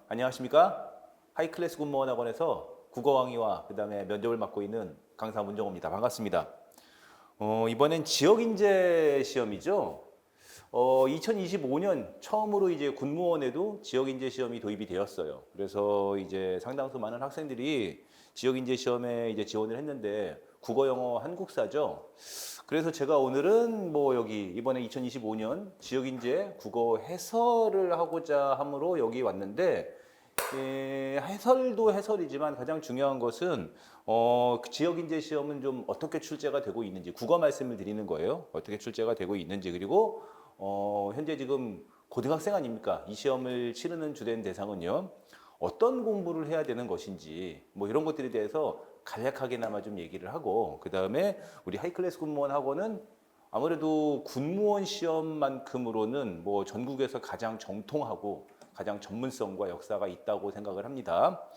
안녕하십니까? 하이클래스 군무원 학원에서 국어왕의와 그다음에 면접을 맡고 있는 강사 문정호입니다. 반갑습니다. 이번엔 지역인재 시험이죠. 2025년 처음으로 이제 군무원에도 지역인재 시험이 도입이 되었어요. 그래서 이제 상당수 많은 학생들이 지역인재 시험에 이제 지원을 했는데 국어, 영어, 한국사죠. 그래서 제가 오늘은 뭐 여기 이번에 2025년 지역인재 국어 해설을 하고자 함으로 여기 왔는데 해설도 해설이지만 가장 중요한 것은 그 지역인재 시험은 좀 어떻게 출제가 되고 있는지 국어 말씀을 드리는 거예요. 어떻게 출제가 되고 있는지 그리고 현재 지금 고등학생 아닙니까? 이 시험을 치르는 주된 대상은요. 어떤 공부를 해야 되는 것인지 뭐 이런 것들에 대해서 간략하게나마 좀 얘기를 하고 그 다음에 우리 하이클래스 군무원 학원은 아무래도 군무원 시험만큼으로는 뭐 전국에서 가장 정통하고 가장 전문성과 역사가 있다고 생각을 합니다.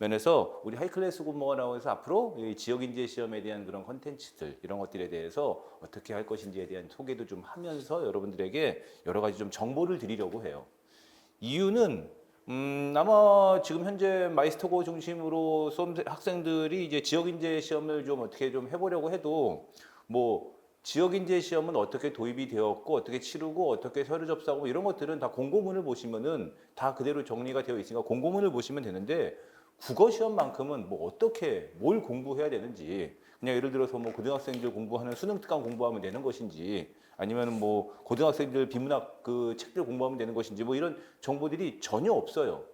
면에서 우리 하이클래스 군무원 학원에서 앞으로 지역인재 시험에 대한 그런 컨텐츠들 이런 것들에 대해서 어떻게 할 것인지에 대한 소개도 좀 하면서 여러분들에게 여러 가지 좀 정보를 드리려고 해요. 이유는 아마 지금 현재 마이스터고 중심으로 학생들이 이제 지역인재 시험을 좀 어떻게 좀 해보려고 해도 뭐 지역인재 시험은 어떻게 도입이 되었고 어떻게 치르고 어떻게 서류 접수하고 이런 것들은 다 공고문을 보시면은 다 그대로 정리가 되어 있으니까 공고문을 보시면 되는데 국어 시험만큼은 뭐 어떻게 뭘 공부해야 되는지 그냥 예를 들어서 뭐 고등학생들 공부하는 수능 특강 공부하면 되는 것인지 아니면 뭐 고등학생들 비문학 그 책들 공부하면 되는 것인지 뭐 이런 정보들이 전혀 없어요.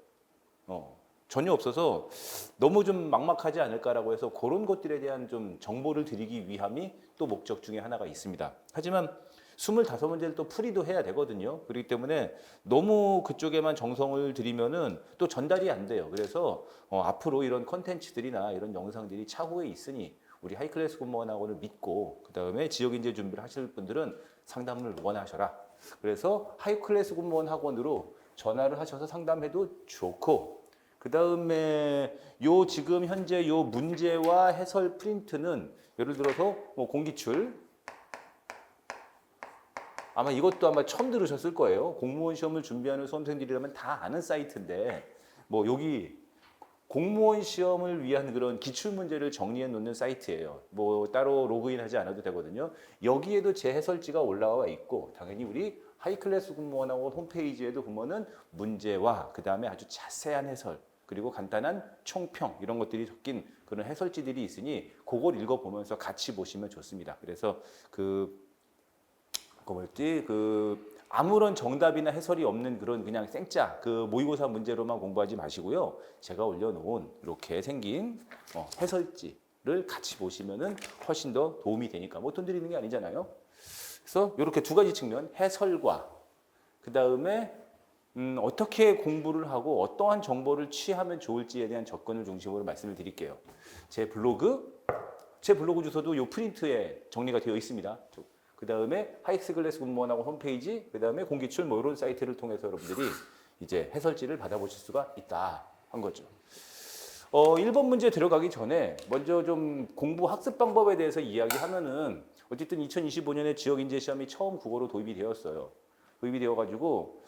전혀 없어서 너무 좀 막막하지 않을까라고 해서 그런 것들에 대한 좀 정보를 드리기 위함이 또 목적 중에 하나가 있습니다. 하지만 25문제를 또 풀이도 해야 되거든요. 그렇기 때문에 너무 그쪽에만 정성을 들이면은 또 전달이 안 돼요. 그래서 앞으로 이런 컨텐츠들이나 이런 영상들이 차후에 있으니 우리 하이클래스 군무원학원을 믿고 그 다음에 지역인재 준비를 하실 분들은 상담을 원하셔라. 그래서 하이클래스 군무원 학원으로 전화를 하셔서 상담해도 좋고 그 다음에 요 지금 현재 요 문제와 해설 프린트는 예를 들어서 뭐 공기출 아마 이것도 아마 처음 들으셨을 거예요. 공무원 시험을 준비하는 수험생들이라면 다 아는 사이트인데 뭐 여기 공무원 시험을 위한 그런 기출 문제를 정리해 놓는 사이트예요. 뭐 따로 로그인하지 않아도 되거든요. 여기에도 제 해설지가 올라와 있고 당연히 우리 하이클래스 군무원하고 홈페이지에도 보면은 문제와 그 다음에 아주 자세한 해설 그리고 간단한 총평 이런 것들이 섞인 그런 해설지들이 있으니 그걸 읽어보면서 같이 보시면 좋습니다. 그래서 아무런 정답이나 해설이 없는 그런 그냥 생짜 그 모의고사 문제로만 공부하지 마시고요. 제가 올려놓은 이렇게 생긴 해설지를 같이 보시면은 훨씬 더 도움이 되니까 뭐 돈 들이는 게 아니잖아요. 그래서 이렇게 두 가지 측면 해설과 그 다음에 어떻게 공부를 하고 어떠한 정보를 취하면 좋을지에 대한 접근을 중심으로 말씀을 드릴게요. 제 블로그 주소도 이 프린트에 정리가 되어 있습니다. 그 다음에 하이클래스 군무원하고 홈페이지, 그 다음에 공기출 뭐 이런 사이트를 통해서 여러분들이 이제 해설지를 받아보실 수가 있다 한 거죠. 1번 문제 들어가기 전에 먼저 좀 공부 학습 방법에 대해서 이야기하면은 어쨌든 2025년에 지역인재 시험이 처음 국어로 도입이 되었어요. 도입이 되어가지고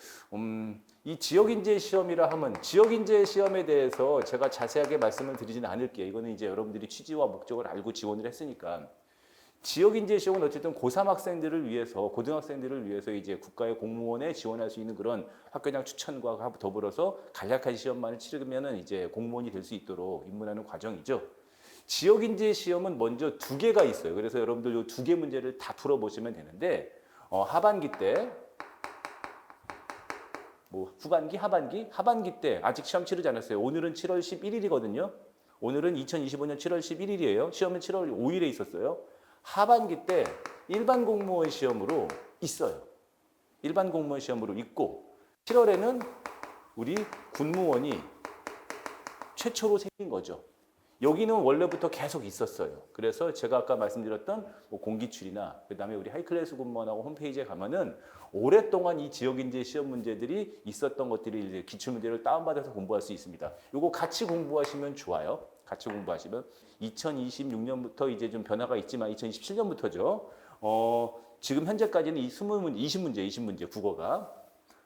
이 지역인재 시험이라 하면 지역인재 시험에 대해서 제가 자세하게 말씀을 드리지는 않을게요. 이거는 이제 여러분들이 취지와 목적을 알고 지원을 했으니까 지역인재 시험은 어쨌든 고3 학생들을 위해서 고등학생들을 위해서 이제 국가의 공무원에 지원할 수 있는 그런 학교장 추천과 더불어서 간략한 시험만을 치르면은 이제 공무원이 될 수 있도록 입문하는 과정이죠. 지역인재 시험은 먼저 두 개가 있어요. 그래서 여러분들 이 두 개 문제를 다 풀어보시면 되는데 하반기 때 뭐 후반기, 하반기 때 아직 시험 치르지 않았어요. 오늘은 7월 11일이거든요. 오늘은 2025년 7월 11일이에요. 시험은 7월 5일에 있었어요. 하반기 때 일반 공무원 시험으로 있어요. 일반 공무원 시험으로 있고 7월에는 우리 군무원이 최초로 생긴 거죠. 여기는 원래부터 계속 있었어요. 그래서 제가 아까 말씀드렸던 뭐 공기출이나 그다음에 우리 하이클래스 군무원하고 홈페이지에 가면은 오랫동안 이 지역인재 시험 문제들이 있었던 것들이 이제 기출 문제를 다운받아서 공부할 수 있습니다. 이거 같이 공부하시면 좋아요. 같이 공부하시면 2026년부터 이제 좀 변화가 있지만 2027년부터죠. 지금 현재까지는 이 20문제 국어가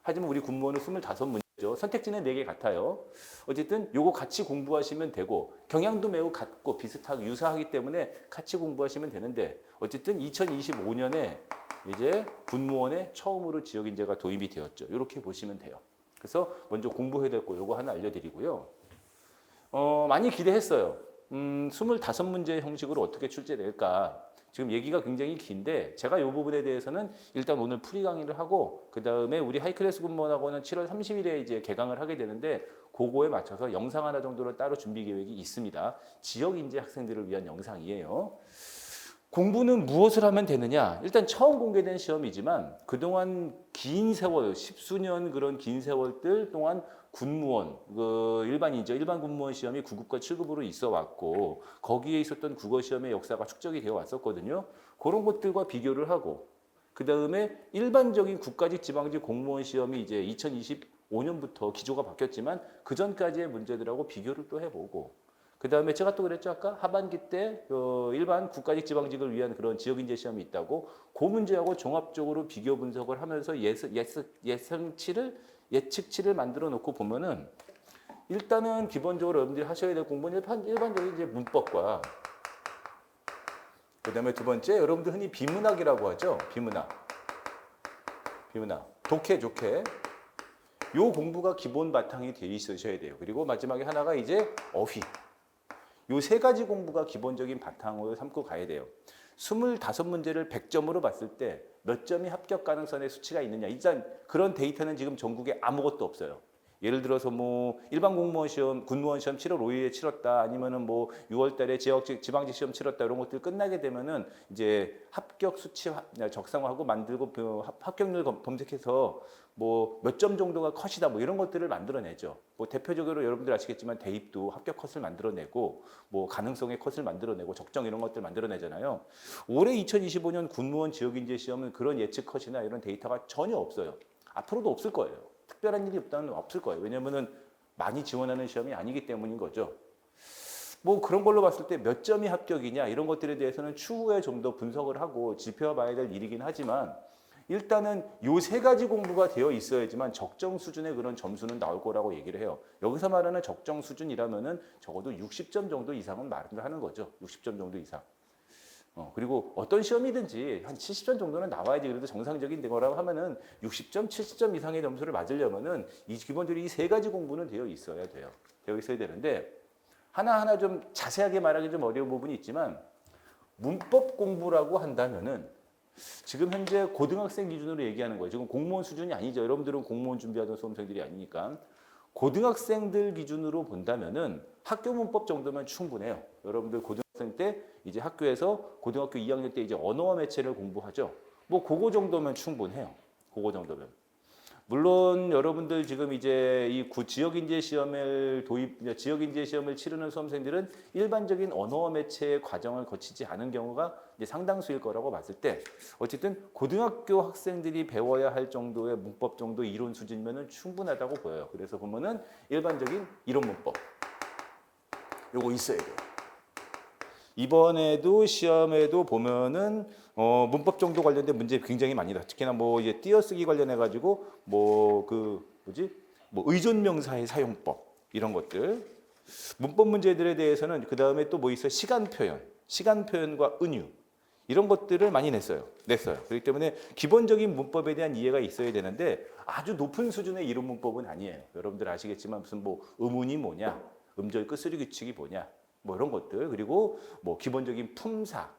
하지만 우리 군무원은 25문제죠. 되죠. 선택지는 4개 같아요. 어쨌든 요거 같이 공부하시면 되고 경향도 매우 같고 비슷하고 유사하기 때문에 같이 공부하시면 되는데 어쨌든 2025년에 이제 군무원에 처음으로 지역인재가 도입이 되었죠. 이렇게 보시면 돼요. 그래서 먼저 공부해야 될 거 요거 하나 알려드리고요. 많이 기대했어요. 25문제 형식으로 어떻게 출제될까. 지금 얘기가 굉장히 긴데 제가 이 부분에 대해서는 일단 오늘 프리 강의를 하고 그 다음에 우리 하이클래스 군무원학원은 7월 30일에 이제 개강을 하게 되는데 그거에 맞춰서 영상 하나 정도를 따로 준비 계획이 있습니다. 지역 인재 학생들을 위한 영상이에요. 공부는 무엇을 하면 되느냐? 일단 처음 공개된 시험이지만 그동안 긴 세월, 10수년 그런 긴 세월들 동안 군무원, 일반이죠. 일반 군무원 시험이 9급과 7급으로 있어 왔고 거기에 있었던 국어 시험의 역사가 축적이 되어 왔었거든요. 그런 것들과 비교를 하고 그 다음에 일반적인 국가직 지방직 공무원 시험이 이제 2025년부터 기조가 바뀌었지만 그 전까지의 문제들하고 비교를 또 해보고 그 다음에 제가 또 그랬죠 아까 하반기 때 일반 국가직 지방직을 위한 그런 지역인재 시험이 있다고 그 문제하고 종합적으로 비교 분석을 하면서 예측치를 만들어 놓고 보면은 일단은 기본적으로 여러분들이 하셔야 될 공부는 일반적인 이제 문법과 그 다음에 두 번째 여러분들 흔히 비문학이라고 하죠. 비문학. 독해, 족해. 요 공부가 기본 바탕이 되어 있으셔야 돼요. 그리고 마지막에 하나가 이제 어휘. 요 세 가지 공부가 기본적인 바탕으로 삼고 가야 돼요. 25문제를 100점으로 봤을 때 몇 점이 합격 가능성의 수치가 있느냐. 일단 그런 데이터는 지금 전국에 아무것도 없어요. 예를 들어서 뭐 일반 공무원 시험, 군무원 시험 7월 5일에 치렀다 아니면은 뭐 6월 달에 지방직 시험 치렀다 이런 것들 끝나게 되면은 이제 합격 수치 적상화하고 만들고 합격률 검색해서 뭐 몇 점 정도가 컷이다 뭐 이런 것들을 만들어내죠. 뭐 대표적으로 여러분들 아시겠지만 대입도 합격 컷을 만들어내고 뭐 가능성의 컷을 만들어내고 적정 이런 것들 만들어내잖아요. 올해 2025년 군무원 지역인재 시험은 그런 예측 컷이나 이런 데이터가 전혀 없어요. 앞으로도 없을 거예요. 특별한 일이 없다면 없을 거예요. 왜냐면은 많이 지원하는 시험이 아니기 때문인 거죠. 뭐 그런 걸로 봤을 때 몇 점이 합격이냐 이런 것들에 대해서는 추후에 좀 더 분석을 하고 지켜봐야 될 일이긴 하지만 일단은 요 세 가지 공부가 되어 있어야지만 적정 수준의 그런 점수는 나올 거라고 얘기를 해요. 여기서 말하는 적정 수준이라면은 적어도 60점 정도 이상은 말을 하는 거죠. 60점 정도 이상. 그리고 어떤 시험이든지 한 70점 정도는 나와야지 그래도 정상적인 거라고 하면은 60점, 70점 이상의 점수를 맞으려면은 이 기본적으로 이 세 가지 공부는 되어 있어야 돼요. 되어 있어야 되는데 하나하나 좀 자세하게 말하기 좀 어려운 부분이 있지만 문법 공부라고 한다면은 지금 현재 고등학생 기준으로 얘기하는 거예요. 지금 공무원 수준이 아니죠. 여러분들은 공무원 준비하던 수험생들이 아니니까. 고등학생들 기준으로 본다면은 학교 문법 정도면 충분해요. 여러분들 고등학생 때 이제 학교에서 고등학교 2학년 때 이제 언어와 매체를 공부하죠. 뭐 그거 정도면 충분해요. 그거 정도면. 물론 여러분들 지금 이제 이 지역인재 시험을 지역인재 시험을 치르는 수험생들은 일반적인 언어와 매체의 과정을 거치지 않은 경우가 이제 상당수일 거라고 봤을 때 어쨌든 고등학교 학생들이 배워야 할 정도의 문법 정도 이론 수준이면은 충분하다고 보여요. 그래서 보면은 일반적인 이론 문법 요거 있어야 돼요. 이번에도 시험에도 보면은 문법 정도 관련된 문제 굉장히 많이 나. 특히나 뭐 이제 띄어쓰기 관련해 가지고 뭐 의존 명사의 사용법 이런 것들. 문법 문제들에 대해서는 그 다음에 또 뭐 있어요? 시간 표현과 은유 이런 것들을 많이 냈어요. 그렇기 때문에 기본적인 문법에 대한 이해가 있어야 되는데 아주 높은 수준의 이론 문법은 아니에요. 여러분들 아시겠지만 무슨 뭐 음운이 뭐냐, 음절 끝소리 규칙이 뭐냐. 뭐 이런 것들 그리고 뭐 기본적인 품사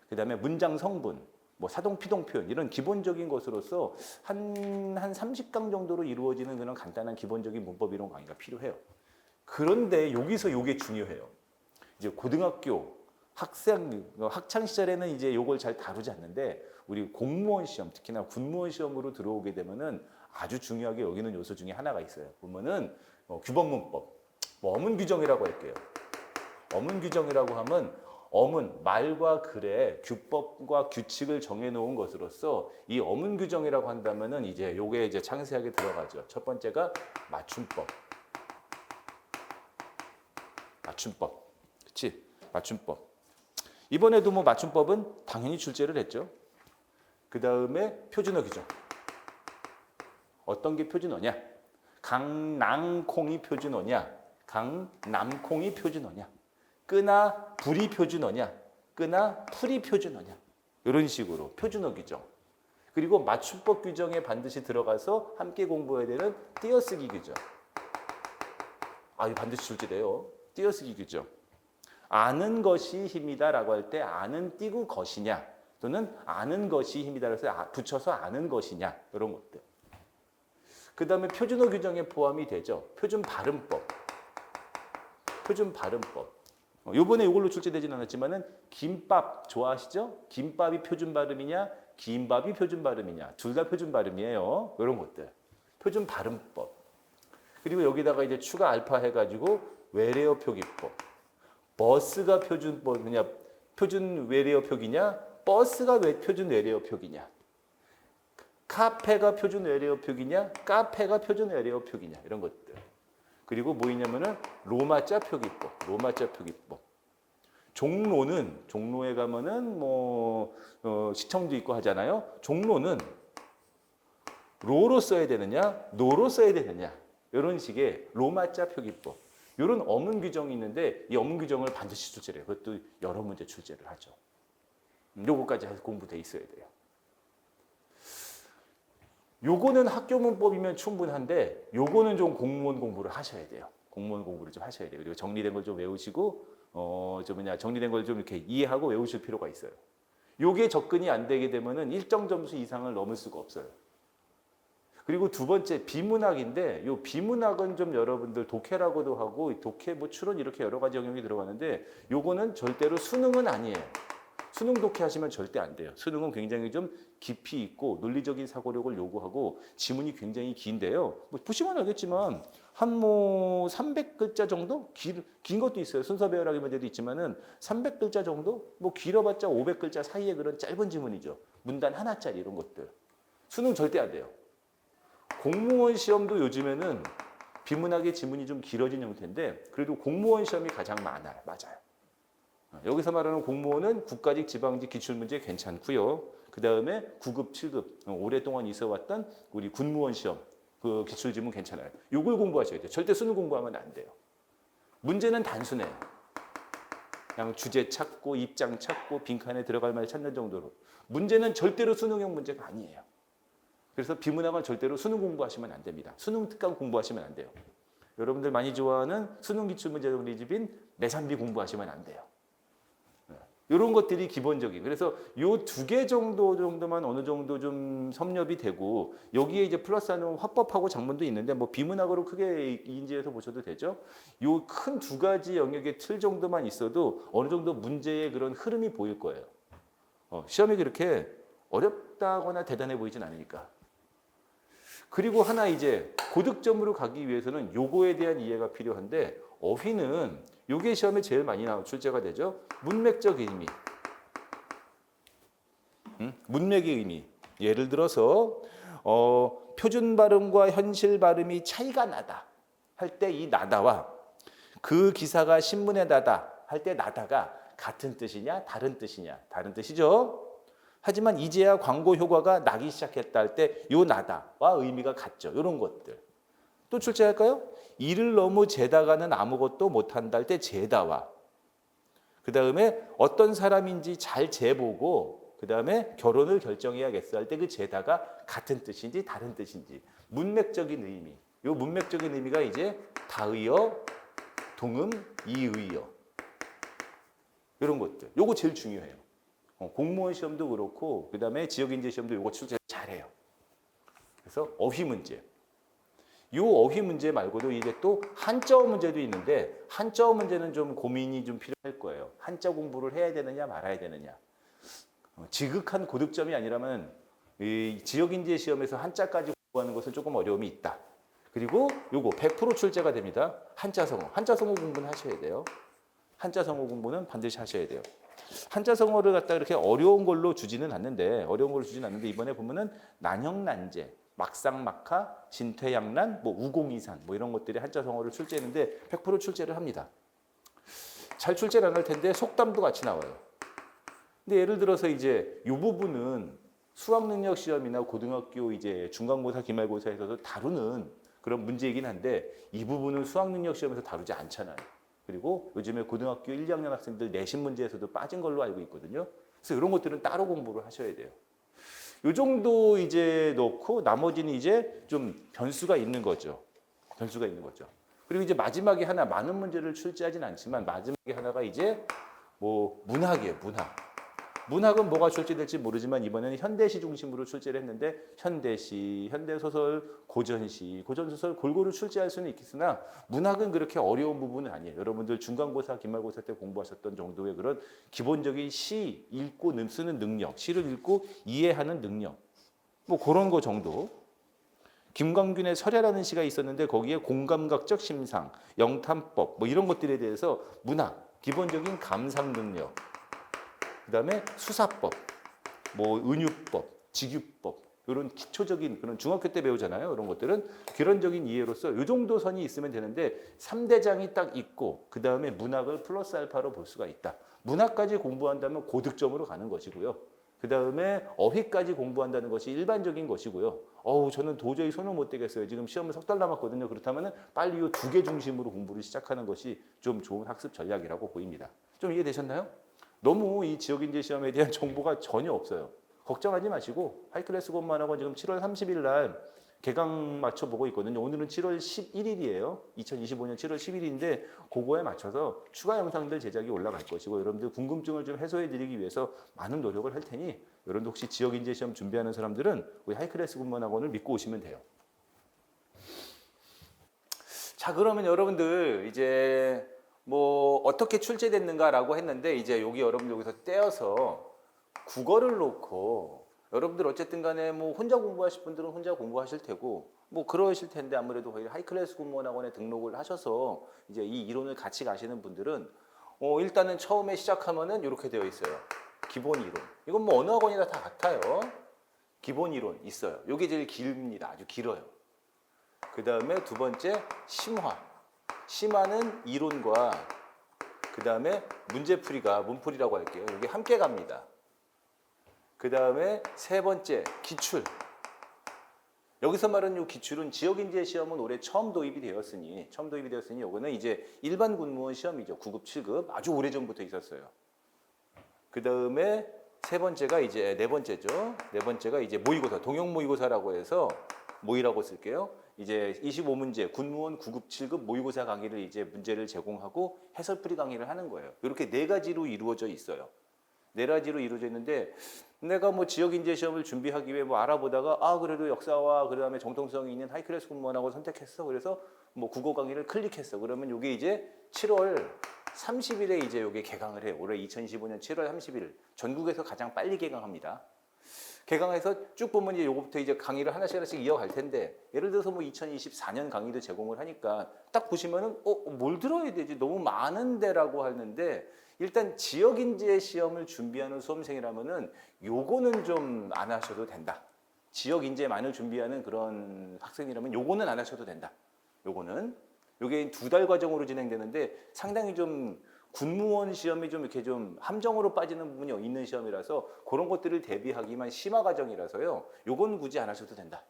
그다음에 문장 성분 뭐 사동 피동 표현 이런 기본적인 것으로서 한 30강 정도로 이루어지는 그런 간단한 기본적인 문법 이론 강의가 필요해요. 그런데 여기서 이게 중요해요. 이제 고등학교 학창 시절에는 이제 요걸 잘 다루지 않는데 우리 공무원 시험 특히나 군무원 시험으로 들어오게 되면은 아주 중요하게 여기는 요소 중에 하나가 있어요. 보면은 규범 문법 뭐 어문 규정이라고 할게요. 어문 규정이라고 하면 어문, 말과 글의 규법과 규칙을 정해놓은 것으로서 이 어문 규정이라고 한다면은 이제 요게 이제 상세하게 들어가죠. 첫 번째가 맞춤법. 그치? 맞춤법. 이번에도 뭐 맞춤법은 당연히 출제를 했죠. 그 다음에 표준어 규정. 어떤 게 표준어냐? 강낭콩이 표준어냐, 강남콩이 표준어냐, 끄나 불이 표준어냐, 끄나 풀이 표준어냐. 이런 식으로 표준어 규정. 그리고 맞춤법 규정에 반드시 들어가서 함께 공부해야 되는 띄어쓰기 규정. 이거 반드시 출제돼요. 띄어쓰기 규정. 아는 것이 힘이다라고 할 때 아는 띄고 것이냐 또는 아는 것이 힘이다 그래서 붙여서 아는 것이냐 이런 것들. 그 다음에 표준어 규정에 포함이 되죠. 표준 발음법. 표준 발음법. 요번에 이걸로 출제되진 않았지만은 김밥 좋아하시죠? 김밥이 표준 발음이냐 김밥이 표준 발음이냐 둘 다 표준 발음이에요. 이런 것들. 표준 발음법. 그리고 여기다가 이제 추가 알파 해가지고 외래어 표기법. 버스가 표준 외래어 표기냐? 버스가 표준 외래어 표기냐? 카페가 표준 외래어 표기냐? 카페가 표준 외래어 표기냐? 이런 것들. 그리고 뭐 있냐면은 로마자 표기법. 로마자 표기법. 종로에 가면은 시청도 있고 하잖아요. 종로는 로로 써야 되느냐? 노로 써야 되느냐? 이런 식의 로마자 표기법. 이런 어문 규정이 있는데 이 어문 규정을 반드시 출제를 해요. 그것도 여러 문제 출제를 하죠. 요거까지 공부돼 있어야 돼요. 요거는 학교 문법이면 충분한데 요거는 좀 공무원 공부를 하셔야 돼요. 공무원 공부를 좀 하셔야 돼요. 그리고 정리된 걸 좀 외우시고 정리된 걸 좀 이렇게 이해하고 외우실 필요가 있어요. 요게 접근이 안 되게 되면은 일정 점수 이상을 넘을 수가 없어요. 그리고 두 번째 비문학인데 요 비문학은 좀 여러분들 독해라고도 하고 독해 추론 이렇게 여러 가지 영역이 들어가는데 요거는 절대로 수능은 아니에요. 수능 독해하시면 절대 안 돼요. 수능은 굉장히 좀 깊이 있고 논리적인 사고력을 요구하고 지문이 굉장히 긴데요. 보시면 알겠지만 한 300글자 정도? 긴 것도 있어요. 순서 배열하기 문제도 있지만은 300글자 정도? 길어봤자 500글자 사이에 그런 짧은 지문이죠. 문단 하나짜리 이런 것들. 수능 절대 안 돼요. 공무원 시험도 요즘에는 비문학의 지문이 좀 길어진 형태인데 그래도 공무원 시험이 가장 많아요. 맞아요. 여기서 말하는 공무원은 국가직, 지방직 기출문제 괜찮고요. 그 다음에 9급, 7급 오랫동안 있어왔던 우리 군무원 시험 그 기출지문 괜찮아요. 이걸 공부하셔야 돼요. 절대 수능 공부하면 안 돼요. 문제는 단순해요. 그냥 주제 찾고 입장 찾고 빈칸에 들어갈 말 찾는 정도로. 문제는 절대로 수능형 문제가 아니에요. 그래서 비문학은 절대로 수능 공부하시면 안 됩니다. 수능 특강 공부하시면 안 돼요. 여러분들 많이 좋아하는 수능 기출문제 우리집인 매산비 공부하시면 안 돼요. 이런 것들이 기본적인. 그래서 요 2개 정도만 어느 정도 좀 섭렵이 되고 여기에 이제 플러스하는 화법하고 작문도 있는데 비문학으로 크게 인지해서 보셔도 되죠. 요 큰 2가지 영역의 틀 정도만 있어도 어느 정도 문제의 그런 흐름이 보일 거예요. 시험이 그렇게 어렵다거나 대단해 보이진 않으니까. 그리고 하나 이제 고득점으로 가기 위해서는 요거에 대한 이해가 필요한데 어휘는 요게 시험에 제일 많이 출제가 되죠. 문맥적 의미. 문맥의 의미. 예를 들어서 표준 발음과 현실 발음이 차이가 나다 할 때 이 나다와 그 기사가 신문에 나다 할 때 나다가 같은 뜻이냐 다른 뜻이냐 다른 뜻이죠. 하지만 이제야 광고 효과가 나기 시작했다 할 때 요 나다와 의미가 같죠. 이런 것들. 또 출제할까요? 이를 너무 재다가는 아무것도 못한다 할 때 재다와 그 다음에 어떤 사람인지 잘 재보고 그 다음에 결혼을 결정해야겠어 할 때 그 재다가 같은 뜻인지 다른 뜻인지 문맥적인 의미. 요 문맥적인 의미가 이제 다의어, 동음, 이의어 이런 것들. 요거 제일 중요해요. 공무원 시험도 그렇고 그 다음에 지역인재 시험도 요거 출제 잘해요. 그래서 어휘 문제. 요 어휘 문제 말고도 이제 또 한자어 문제도 있는데 한자어 문제는 좀 고민이 좀 필요할 거예요. 한자 공부를 해야 되느냐 말아야 되느냐. 지극한 고득점이 아니라면 이 지역인재 시험에서 한자까지 공부하는 것은 조금 어려움이 있다. 그리고 요거 100% 출제가 됩니다. 한자성어. 한자성어 공부는 하셔야 돼요. 한자성어 공부는 반드시 하셔야 돼요. 한자성어를 갖다 이렇게 어려운 걸로 주지는 않는데 이번에 보면은 난형난제, 막상막하, 진퇴양난, 우공이산 이런 것들이 한자성어를 출제했는데 100% 출제를 합니다. 잘 출제를 안 할 텐데 속담도 같이 나와요. 근데 예를 들어서 이제 이 부분은 수학능력 시험이나 고등학교 이제 중간고사, 기말고사에서도 다루는 그런 문제이긴 한데 이 부분은 수학능력 시험에서 다루지 않잖아요. 그리고 요즘에 고등학교 1, 2학년 학생들 내신 문제에서도 빠진 걸로 알고 있거든요. 그래서 이런 것들은 따로 공부를 하셔야 돼요. 요 정도 이제 넣고 나머지는 이제 좀 변수가 있는 거죠. 변수가 있는 거죠. 그리고 이제 마지막에 하나 많은 문제를 출제하진 않지만 마지막에 하나가 이제 뭐 문학이에요. 문학. 문학은 뭐가 출제될지 모르지만 이번에는 현대시 중심으로 출제를 했는데 현대시, 현대소설, 고전시, 고전소설 골고루 출제할 수는 있겠으나 문학은 그렇게 어려운 부분은 아니에요. 여러분들 중간고사, 기말고사 때 공부하셨던 정도의 그런 기본적인 시 읽고 쓰는 능력, 시를 읽고 이해하는 능력 뭐 그런 거 정도. 김광균의 설야라는 시가 있었는데 거기에 공감각적 심상, 영탐법 뭐 이런 것들에 대해서 문학, 기본적인 감상 능력 그다음에 수사법, 뭐 은유법, 직유법 이런 기초적인 그런 중학교 때 배우잖아요. 이런 것들은 개론적인 이해로서 이 정도 선이 있으면 되는데 3대장이 딱 있고 그다음에 문학을 플러스 알파로 볼 수가 있다. 문학까지 공부한다면 고득점으로 가는 것이고요. 그다음에 어휘까지 공부한다는 것이 일반적인 것이고요. 저는 도저히 손을 못 대겠어요. 지금 시험은 석 달 남았거든요. 그렇다면 빨리 이 두 개 중심으로 공부를 시작하는 것이 좀 좋은 학습 전략이라고 보입니다. 좀 이해되셨나요? 너무 이 지역인재 시험에 대한 정보가 전혀 없어요. 걱정하지 마시고 하이클래스 공부만하고 지금 7월 30일 날 개강 맞춰보고 있거든요. 오늘은 7월 11일이에요. 2025년 7월 10일인데 그거에 맞춰서 추가 영상들 제작이 올라갈 것이고 여러분들 궁금증을 좀 해소해 드리기 위해서 많은 노력을 할 테니 여러분들 혹시 지역인재 시험 준비하는 사람들은 우리 하이클래스 공부학원을 믿고 오시면 돼요. 자, 그러면 여러분들 이제 뭐 어떻게 출제됐는가라고 했는데 이제 여기 여러분들 여기서 떼어서 국어를 놓고 여러분들 어쨌든 간에 뭐 혼자 공부하실 분들은 혼자 공부하실 테고 뭐 그러실 텐데 아무래도 하이클래스 공무원학원에 등록을 하셔서 이제 이 이론을 같이 가시는 분들은 일단은 처음에 시작하면은 이렇게 되어 있어요. 기본 이론. 이건 뭐 어느 학원이나 다 같아요. 기본 이론 있어요. 이게 제일 깁니다. 아주 길어요. 그 다음에 두 번째 심화. 심화는 이론과 그 다음에 문제풀이가 문풀이라고 할게요. 이게 함께 갑니다. 그 다음에 세 번째 기출. 여기서 말하는 이 기출은 지역인재 시험은 올해 처음 도입이 되었으니 이거는 이제 일반 군무원 시험이죠. 9급, 7급 아주 오래전부터 있었어요. 그 다음에 세 번째가 이제 네 번째죠. 네 번째가 이제 모의고사, 동형 모의고사라고 해서 모의라고 쓸게요. 이제 25문제 군무원 9급, 7급 모의고사 강의를 이제 문제를 제공하고 해설풀이 강의를 하는 거예요. 이렇게 네 가지로 이루어져 있어요. 네 가지로 이루어져 있는데 내가 뭐 지역인재 시험을 준비하기 위해 뭐 알아보다가 그래도 역사와 그다음에 정통성이 있는 하이클래스 군무원학원 선택했어. 그래서 뭐 국어 강의를 클릭했어. 그러면 이게 이제 7월 30일에 이제 여기 개강을 해요. 올해 2025년 7월 30일 전국에서 가장 빨리 개강합니다. 개강해서 쭉 보면 이제 요거부터 이제 강의를 하나씩 이어갈 텐데 예를 들어서 뭐 2024년 강의도 제공을 하니까 딱 보시면은 뭘 들어야 되지? 너무 많은데라고 하는데 일단 지역인재 시험을 준비하는 수험생이라면은 요거는 좀 안 하셔도 된다. 지역인재만을 준비하는 그런 학생이라면 요거는 안 하셔도 된다. 요게 2달 과정으로 진행되는데 상당히 좀 군무원 시험이 좀 이렇게 좀 함정으로 빠지는 부분이 있는 시험이라서 그런 것들을 대비하기만 심화 과정이라서요. 요건 굳이 안 하셔도 된다.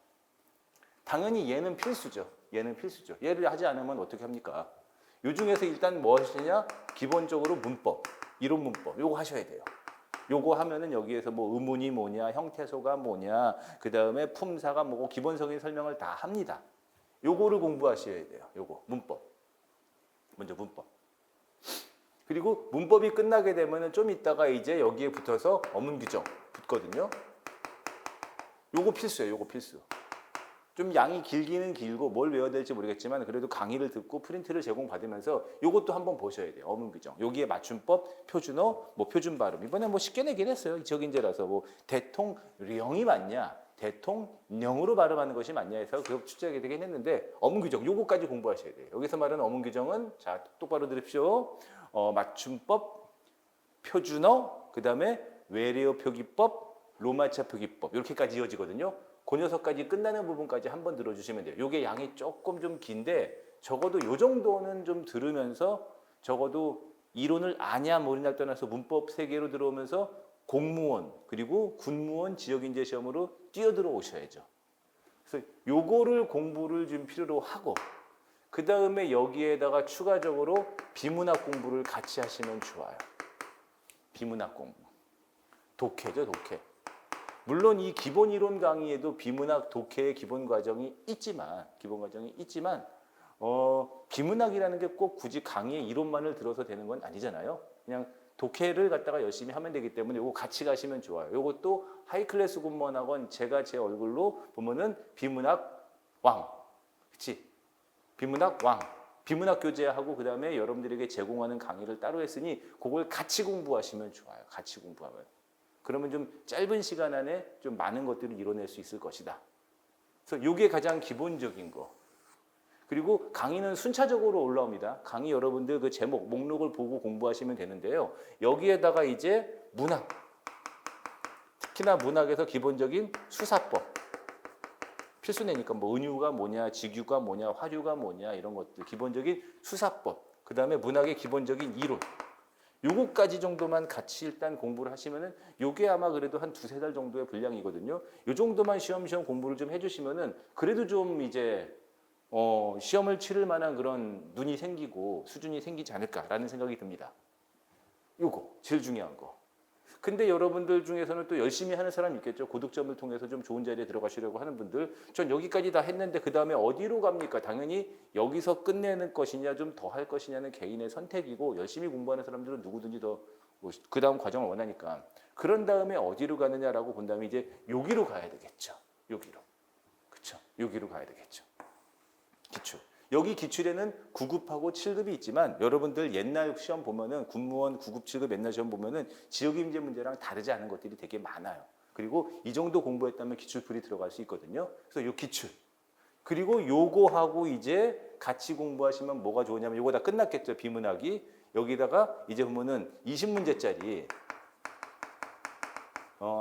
당연히 얘는 필수죠. 얘를 하지 않으면 어떻게 합니까? 요 중에서 일단 뭐 하시냐? 기본적으로 문법, 이론 문법 요거 하셔야 돼요. 요거 하면은 여기에서 뭐 의문이 뭐냐, 형태소가 뭐냐, 그 다음에 품사가 뭐고 기본적인 설명을 다 합니다. 요거를 공부하셔야 돼요. 요거 문법. 먼저 문법. 그리고 문법이 끝나게 되면은 좀 있다가 이제 여기에 붙어서 어문 규정 붙거든요. 요거 필수예요. 요거 필수. 좀 양이 길기는 길고 뭘 외워야 될지 모르겠지만 그래도 강의를 듣고 프린트를 제공받으면서 요것도 한번 보셔야 돼요. 어문 규정. 여기에 맞춤법, 표준어, 뭐 표준 발음. 이번에 뭐 쉽게 내긴 했어요. 지역인재라서 뭐 대통령이 맞냐, 대통령으로 발음하는 것이 맞냐 해서 그거 출제하게 되긴 했는데 어문 규정 요거까지 공부하셔야 돼요. 여기서 말하는 어문 규정은 자 똑바로 들으십시오. 맞춤법, 표준어, 그 다음에 외래어 표기법, 로마자 표기법 이렇게까지 이어지거든요. 그 녀석까지 끝나는 부분까지 한번 들어주시면 돼요. 이게 양이 조금 좀 긴데 적어도 요 정도는 좀 들으면서 적어도 이론을 아냐 모르냐를 떠나서 문법 세계로 들어오면서 공무원 그리고 군무원 지역인재 시험으로 뛰어들어 오셔야죠. 그래서 요거를 공부를 좀 필요로 하고 그 다음에 여기에다가 추가적으로 비문학 공부를 같이 하시면 좋아요. 비문학 공부. 독해죠, 독해. 물론 이 기본 이론 강의에도 비문학 독해의 기본 과정이 있지만 비문학이라는 게 꼭 굳이 강의의 이론만을 들어서 되는 건 아니잖아요. 그냥 독해를 갖다가 열심히 하면 되기 때문에 이거 같이 가시면 좋아요. 이것도 하이클래스 군무원학원 제가 제 얼굴로 보면은 비문학 왕, 그렇지? 비문학 왕, 비문학 교재하고 그 다음에 여러분들에게 제공하는 강의를 따로 했으니 그걸 같이 공부하시면 좋아요. 같이 공부하면. 그러면 좀 짧은 시간 안에 좀 많은 것들을 이뤄낼 수 있을 것이다. 그래서 이게 가장 기본적인 거. 그리고 강의는 순차적으로 올라옵니다. 강의 여러분들 그 제목, 목록을 보고 공부하시면 되는데요. 여기에다가 이제 문학, 특히나 문학에서 기본적인 수사법, 필수내니까 뭐 은유가 뭐냐, 직유가 뭐냐, 화유가 뭐냐 이런 것들, 기본적인 수사법, 그 다음에 문학의 기본적인 이론, 요거까지 정도만 같이 일단 공부를 하시면은 요게 아마 그래도 한 2-3달 정도의 분량이거든요. 요 정도만 시험시험 공부를 좀 해주시면은 그래도 좀 이제 시험을 치를 만한 그런 눈이 생기고 수준이 생기지 않을까라는 생각이 듭니다. 요거 제일 중요한 거. 근데 여러분들 중에서는 또 열심히 하는 사람 있겠죠. 고득점을 통해서 좀 좋은 자리에 들어가시려고 하는 분들. 전 여기까지 다 했는데 그 다음에 어디로 갑니까? 당연히 여기서 끝내는 것이냐 좀 더 할 것이냐는 개인의 선택이고 열심히 공부하는 사람들은 누구든지 더 그 다음 과정을 원하니까. 그런 다음에 어디로 가느냐라고 본다면 이제 여기로 가야 되겠죠. 여기로. 그렇죠. 여기로 가야 되겠죠. 기출. 여기 기출에는 9급하고 7급이 있지만 여러분들 옛날 시험 보면은 군무원 9급, 7급 옛날 시험 보면은 지역인재 문제랑 다르지 않은 것들이 되게 많아요. 그리고 이 정도 공부했다면 기출풀이 들어갈 수 있거든요. 그래서 요 기출. 그리고 요거하고 이제 같이 공부하시면 뭐가 좋으냐면 요거 다 끝났겠죠. 비문학이. 여기다가 이제 보면은 20문제짜리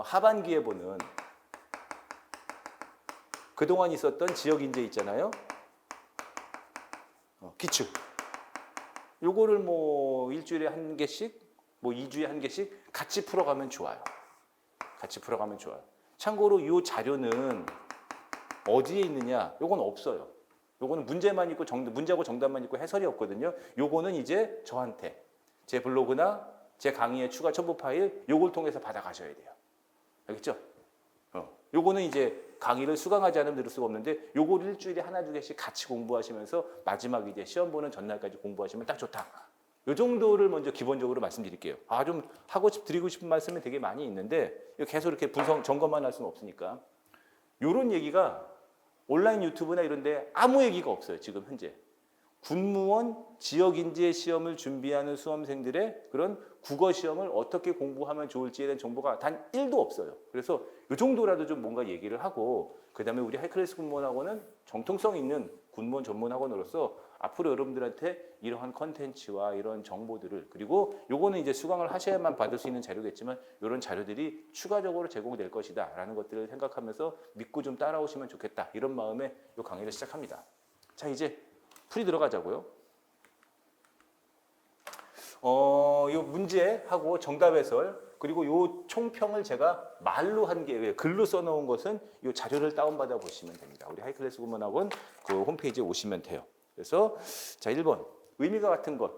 하반기에 보는 그동안 있었던 지역인재 있잖아요. 기출. 요거를 뭐 일주일에 한 개씩, 뭐 2주에 한 개씩 같이 풀어가면 좋아요. 같이 풀어가면 좋아요. 참고로 이 자료는 어디에 있느냐? 요건 없어요. 요거는 문제만 있고 문제하고 정답만 있고 해설이 없거든요. 요거는 이제 저한테 제 블로그나 제 강의의 추가 첨부 파일 요걸 통해서 받아가셔야 돼요. 알겠죠? 요거는 이제 강의를 수강하지 않으면 들을 수가 없는데 요거를 일주일에 1-2개씩 같이 공부하시면서 마지막 이제 시험 보는 전날까지 공부하시면 딱 좋다. 요 정도를 먼저 기본적으로 말씀드릴게요. 좀 드리고 싶은 말씀이 되게 많이 있는데 계속 이렇게 점검만 할 수는 없으니까. 요런 얘기가 온라인 유튜브나 이런 데 아무 얘기가 없어요. 지금 현재. 군무원 지역인재 시험을 준비하는 수험생들의 그런 국어 시험을 어떻게 공부하면 좋을지에 대한 정보가 단 1도 없어요. 그래서 이 정도라도 좀 뭔가 얘기를 하고 그다음에 우리 하이클래스 군무원학원은 정통성 있는 군무원 전문학원으로서 앞으로 여러분들한테 이러한 컨텐츠와 이런 정보들을 그리고 요거는 이제 수강을 하셔야만 받을 수 있는 자료겠지만 이런 자료들이 추가적으로 제공될 것이다 라는 것들을 생각하면서 믿고 좀 따라오시면 좋겠다 이런 마음에 이 강의를 시작합니다. 자 이제 풀이 들어가자고요. 요 문제하고 정답 해설 그리고 요 총평을 제가 말로 한 게 글로 써놓은 것은 요 자료를 다운받아 보시면 됩니다. 우리 하이클래스 군무원학원 그 홈페이지에 오시면 돼요. 그래서 자 1번 의미가 같은 것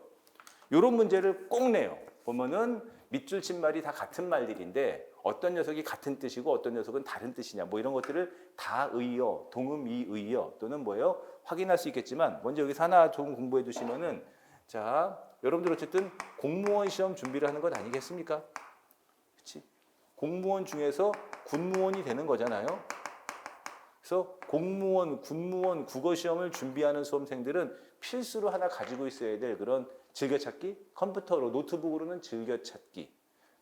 요런 문제를 꼭 내요. 보면은 밑줄 친 말이 다 같은 말들인데 어떤 녀석이 같은 뜻이고 어떤 녀석은 다른 뜻이냐 뭐 이런 것들을 다의어, 동음이의어 또는 뭐예요? 확인할 수 있겠지만 먼저 여기서 하나 좀 공부해 두시면은 자 여러분들 어쨌든 공무원 시험 준비를 하는 것 아니겠습니까? 그렇지? 공무원 중에서 군무원이 되는 거잖아요. 그래서 공무원, 군무원, 국어 시험을 준비하는 수험생들은 필수로 하나 가지고 있어야 될 그런 즐겨찾기, 컴퓨터로 노트북으로는 즐겨찾기.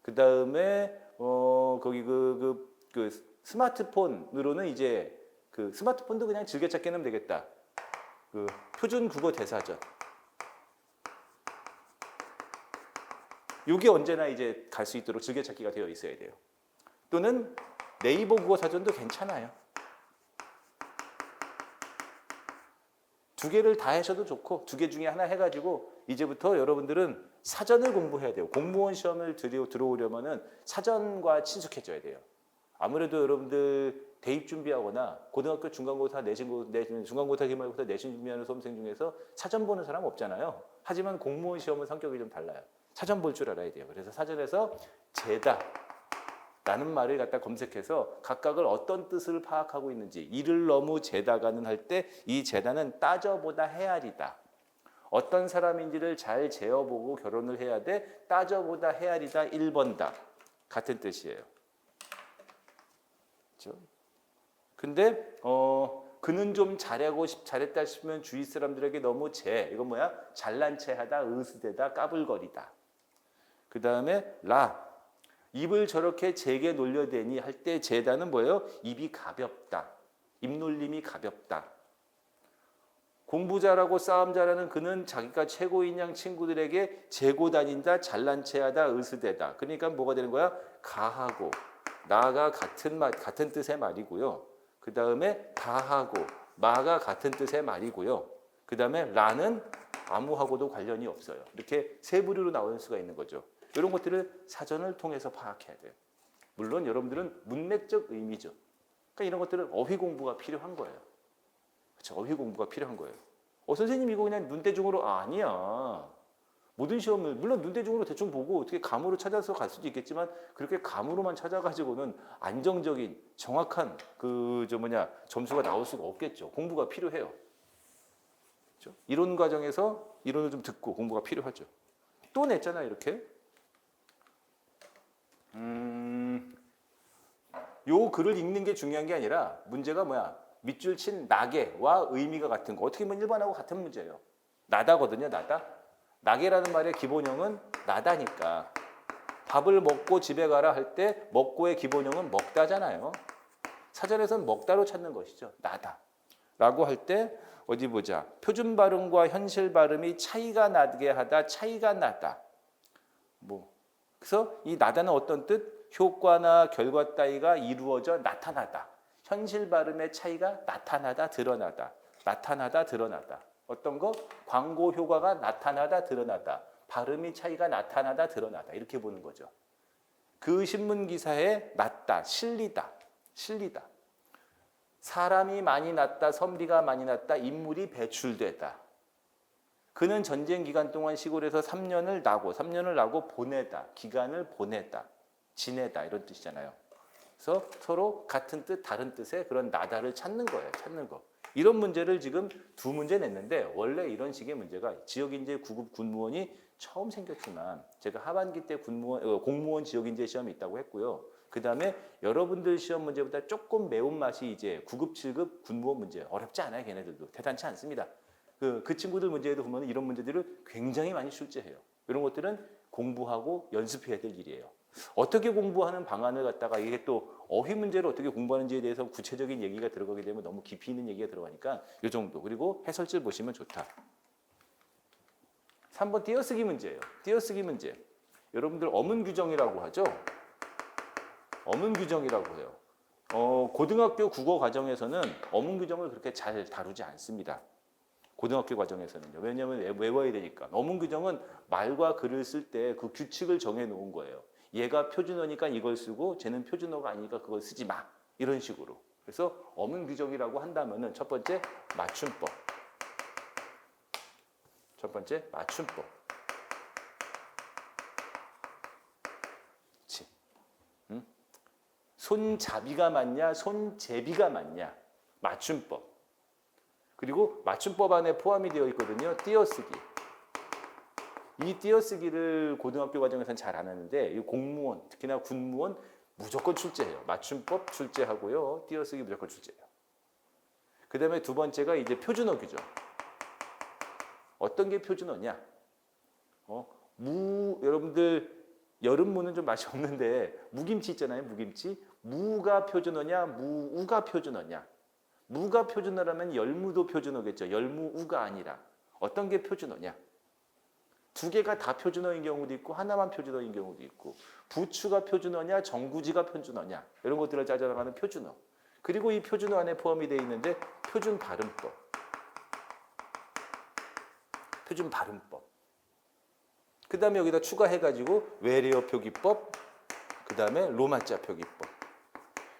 그 다음에 거기 그 스마트폰으로는 이제 그 스마트폰도 그냥 즐겨찾기 하면 되겠다. 그 표준 국어 대사전. 이게 언제나 이제 갈 수 있도록 즐겨찾기가 되어 있어야 돼요. 또는 네이버 국어 사전도 괜찮아요. 2개를 다 하셔도 좋고 2개 중에 하나 해가지고 이제부터 여러분들은 사전을 공부해야 돼요. 공무원 시험을 들어오려면은 사전과 친숙해져야 돼요. 아무래도 여러분들 대입 준비하거나 고등학교 중간고사 중간고사 기말고사 내신 준비하는 수험생 중에서 사전 보는 사람 없잖아요. 하지만 공무원 시험은 성격이 좀 달라요. 사전 볼 줄 알아야 돼요. 그래서 사전에서 재다라는 말을 갖다 검색해서 각각을 어떤 뜻을 파악하고 있는지, 이를 너무 재다가는 할 때 이 재다는 따져보다 헤아리다. 어떤 사람인지를 잘 재어보고 결혼을 해야 돼. 따져보다 헤아리다 1번다. 같은 뜻이에요. 그렇죠? 근데 그는 좀 잘했다 싶으면 주위 사람들에게 너무 이건 뭐야? 잘난 체하다, 으스대다, 까불거리다. 그 다음에 입을 저렇게 재게 놀려대니 할 때 재다는 뭐예요? 입이 가볍다. 입놀림이 가볍다. 공부 잘하고 싸움 잘하는 그는 자기가 최고인 양 친구들에게 재고 다닌다, 잘난 체하다, 으스대다. 그러니까 뭐가 되는 거야? 가하고 나가 같은 뜻의 말이고요. 그 다음에 다하고 마가 같은 뜻의 말이고요. 그 다음에 라는 아무하고도 관련이 없어요. 이렇게 세 부류로 나올 수가 있는 거죠. 이런 것들을 사전을 통해서 파악해야 돼요. 물론 여러분들은 문맥적 의미죠. 그러니까 이런 것들은 어휘 공부가 필요한 거예요. 그렇죠? 어휘 공부가 필요한 거예요. 선생님 이거 그냥 눈대중으로 아니야. 모든 시험을 물론 눈대중으로 대충 보고 어떻게 감으로 찾아서 갈 수도 있겠지만 그렇게 감으로만 찾아가지고는 안정적인 정확한 점수가 나올 수가 없겠죠. 공부가 필요해요. 그렇죠? 이론 과정에서 이론을 좀 듣고 공부가 필요하죠. 또 냈잖아 이렇게. 요 글을 읽는 게 중요한 게 아니라 문제가 뭐야? 밑줄 친 나게와 의미가 같은 거. 어떻게 보면 1번하고 같은 문제예요. 나다거든요. 나다. 나게라는 말의 기본형은 나다니까. 밥을 먹고 집에 가라 할 때 먹고의 기본형은 먹다잖아요. 사전에서는 먹다로 찾는 것이죠. 나다. 라고 할 때 어디 보자. 표준 발음과 현실 발음이 차이가 나게 하다. 차이가 나다. 그래서 이 나다는 어떤 뜻? 효과나 결과 따위가 이루어져 나타나다. 현실 발음의 차이가 나타나다, 드러나다. 나타나다, 드러나다. 어떤 거? 광고 효과가 나타나다, 드러나다. 발음이 차이가 나타나다, 드러나다. 이렇게 보는 거죠. 그 신문 기사에 났다, 실리다. 사람이 많이 났다, 선비가 많이 났다, 인물이 배출되다. 그는 전쟁 기간 동안 시골에서 3년을 나고 보내다, 기간을 보내다, 지내다 이런 뜻이잖아요. 그래서 서로 같은 뜻, 다른 뜻의 그런 나다를 찾는 거예요. 찾는 거. 이런 문제를 지금 2문제 냈는데 원래 이런 식의 문제가 지역인재 9급 군무원이 처음 생겼지만 제가 하반기 때 공무원 지역인재 시험이 있다고 했고요. 그 다음에 여러분들 시험 문제보다 조금 매운맛이 이제 9급, 7급 군무원 문제. 어렵지 않아요. 걔네들도. 대단치 않습니다. 그 친구들 문제에도 보면 이런 문제들을 굉장히 많이 출제해요. 이런 것들은 공부하고 연습해야 될 일이에요. 어떻게 공부하는 방안을 갖다가 이게 또 어휘 문제를 어떻게 공부하는지에 대해서 구체적인 얘기가 들어가게 되면 너무 깊이 있는 얘기가 들어가니까 이 정도. 그리고 해설지를 보시면 좋다. 3번 띄어쓰기 문제예요. 띄어쓰기 문제. 여러분들 어문 규정이라고 하죠. 어문 규정이라고 해요. 고등학교 국어 과정에서는 어문 규정을 그렇게 잘 다루지 않습니다. 고등학교 과정에서는요. 왜냐하면 외워야 되니까. 어문 규정은 말과 글을 쓸 때 그 규칙을 정해 놓은 거예요. 얘가 표준어니까 이걸 쓰고 쟤는 표준어가 아니니까 그걸 쓰지 마. 이런 식으로. 그래서 어문 규정이라고 한다면은 첫 번째 맞춤법. 첫 번째 맞춤법. 그치. 손잡이가 맞냐, 손제비가 맞냐. 맞춤법. 그리고 맞춤법 안에 포함이 되어 있거든요. 띄어쓰기. 이 띄어쓰기를 고등학교 과정에서는 잘 안 하는데 이 공무원, 특히나 군무원 무조건 출제해요. 맞춤법 출제하고요. 띄어쓰기 무조건 출제해요. 그 다음에 두 번째가 이제 표준어 규정. 어떤 게 표준어냐? 여러분들 여름무는 좀 맛이 없는데 무김치 있잖아요. 무김치. 무가 표준어냐? 무우가 표준어냐? 무가 표준어라면 열무도 표준어겠죠. 열무우가 아니라. 어떤 게 표준어냐? 2개가 다 표준어인 경우도 있고 하나만 표준어인 경우도 있고 부추가 표준어냐 정구지가 표준어냐 이런 것들을 짜져나가는 표준어. 그리고 이 표준어 안에 포함이 되어 있는데 표준 발음법. 표준 발음법. 그 다음에 여기다 추가해가지고 외래어 표기법, 그 다음에 로마자 표기법.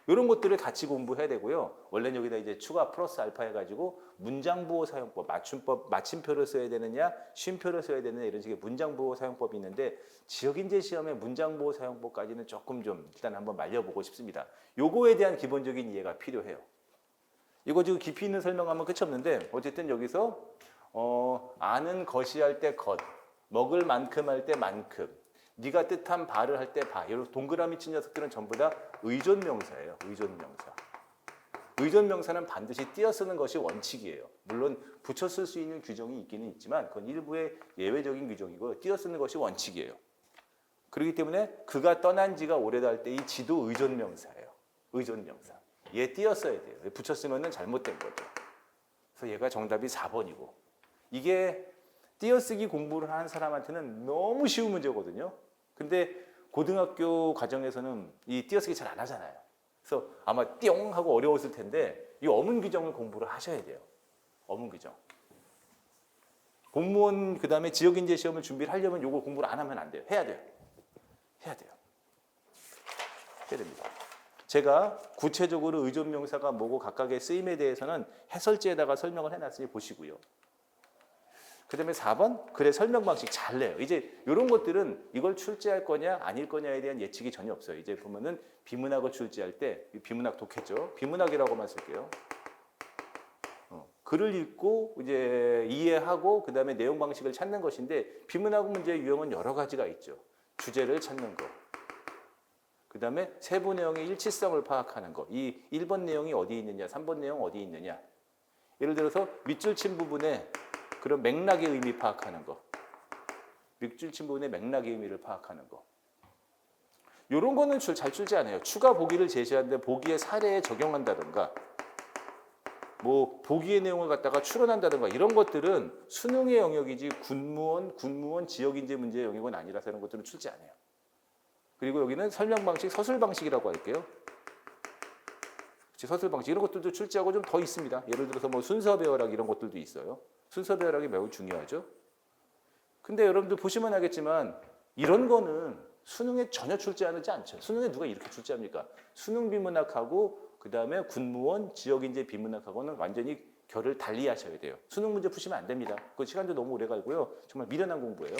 이런 것들을 같이 공부해야 되고요. 원래는 여기다 이제 추가 플러스 알파 해가지고 문장부호 사용법, 맞춤법, 마침표를 써야 되느냐, 쉼표를 써야 되느냐 이런 식의 문장부호 사용법이 있는데 지역인재 시험의 문장부호 사용법까지는 조금 좀 일단 한번 말려보고 싶습니다. 요거에 대한 기본적인 이해가 필요해요. 이거 지금 깊이 있는 설명하면 끝이 없는데 어쨌든 여기서 아는 것이 할 때 것, 먹을 만큼 할 때 만큼, 네가 뜻한 바를 할 때 바. 이런 동그라미 친 녀석들은 전부 다 의존명사예요. 의존명사. 의존명사는 반드시 띄어 쓰는 것이 원칙이에요. 물론 붙여 쓸 수 있는 규정이 있기는 있지만 그건 일부의 예외적인 규정이고 띄어 쓰는 것이 원칙이에요. 그렇기 때문에 그가 떠난 지가 오래다 할 때 이 지도 의존명사예요. 의존명사. 얘 띄어 써야 돼요. 붙여 쓰면은 잘못된 거죠. 그래서 얘가 정답이 4번이고 이게 띄어쓰기 공부를 하는 사람한테는 너무 쉬운 문제거든요. 근데 고등학교 과정에서는 이 띄어쓰기 잘 안 하잖아요. 그래서 아마 띠용 하고 어려웠을 텐데 이 어문 규정을 공부를 하셔야 돼요. 어문 규정. 공무원 그다음에 지역인재 시험을 준비를 하려면 이걸 공부를 안 하면 안 돼요. 해야 돼요. 해야 돼요. 해야 됩니다. 제가 구체적으로 의존명사가 뭐고 각각의 쓰임에 대해서는 해설지에다가 설명을 해놨으니 보시고요. 그 다음에 4번 글의 설명 방식 잘 내요. 이제 이런 것들은 이걸 출제할 거냐 아닐 거냐에 대한 예측이 전혀 없어요. 이제 보면은 비문학을 출제할 때 비문학 독해죠. 비문학이라고만 쓸게요. 글을 읽고 이제 이해하고 그 다음에 내용 방식을 찾는 것인데 비문학 문제의 유형은 여러 가지가 있죠. 주제를 찾는 거. 그 다음에 세부 내용의 일치성을 파악하는 거. 이 1번 내용이 어디 있느냐, 3번 내용 어디 있느냐. 예를 들어서 밑줄 친 부분에 그런 맥락의 의미 파악하는 거. 밑줄 친 부분의 맥락의 의미를 파악하는 거. 이런 거는 잘 출제 안 해요. 추가 보기를 제시하는데 보기의 사례에 적용한다든가 뭐 보기의 내용을 갖다가 추론한다든가 이런 것들은 수능의 영역이지 군무원 지역인재 문제의 영역은 아니라서 이런 것들은 출제 안 해요. 그리고 여기는 설명 방식, 서술 방식이라고 할게요. 서술 방식 이런 것들도 출제하고 좀 더 있습니다. 예를 들어서 뭐 순서 배열학 이런 것들도 있어요. 순서 배열학이 매우 중요하죠. 근데 여러분들 보시면 알겠지만 이런 거는 수능에 전혀 출제하지 않죠. 수능에 누가 이렇게 출제합니까? 수능 비문학하고 그 다음에 군무원 지역인재 비문학하고는 완전히 결을 달리 하셔야 돼요. 수능 문제 푸시면 안 됩니다. 그 시간도 너무 오래 갈고요. 정말 미련한 공부예요.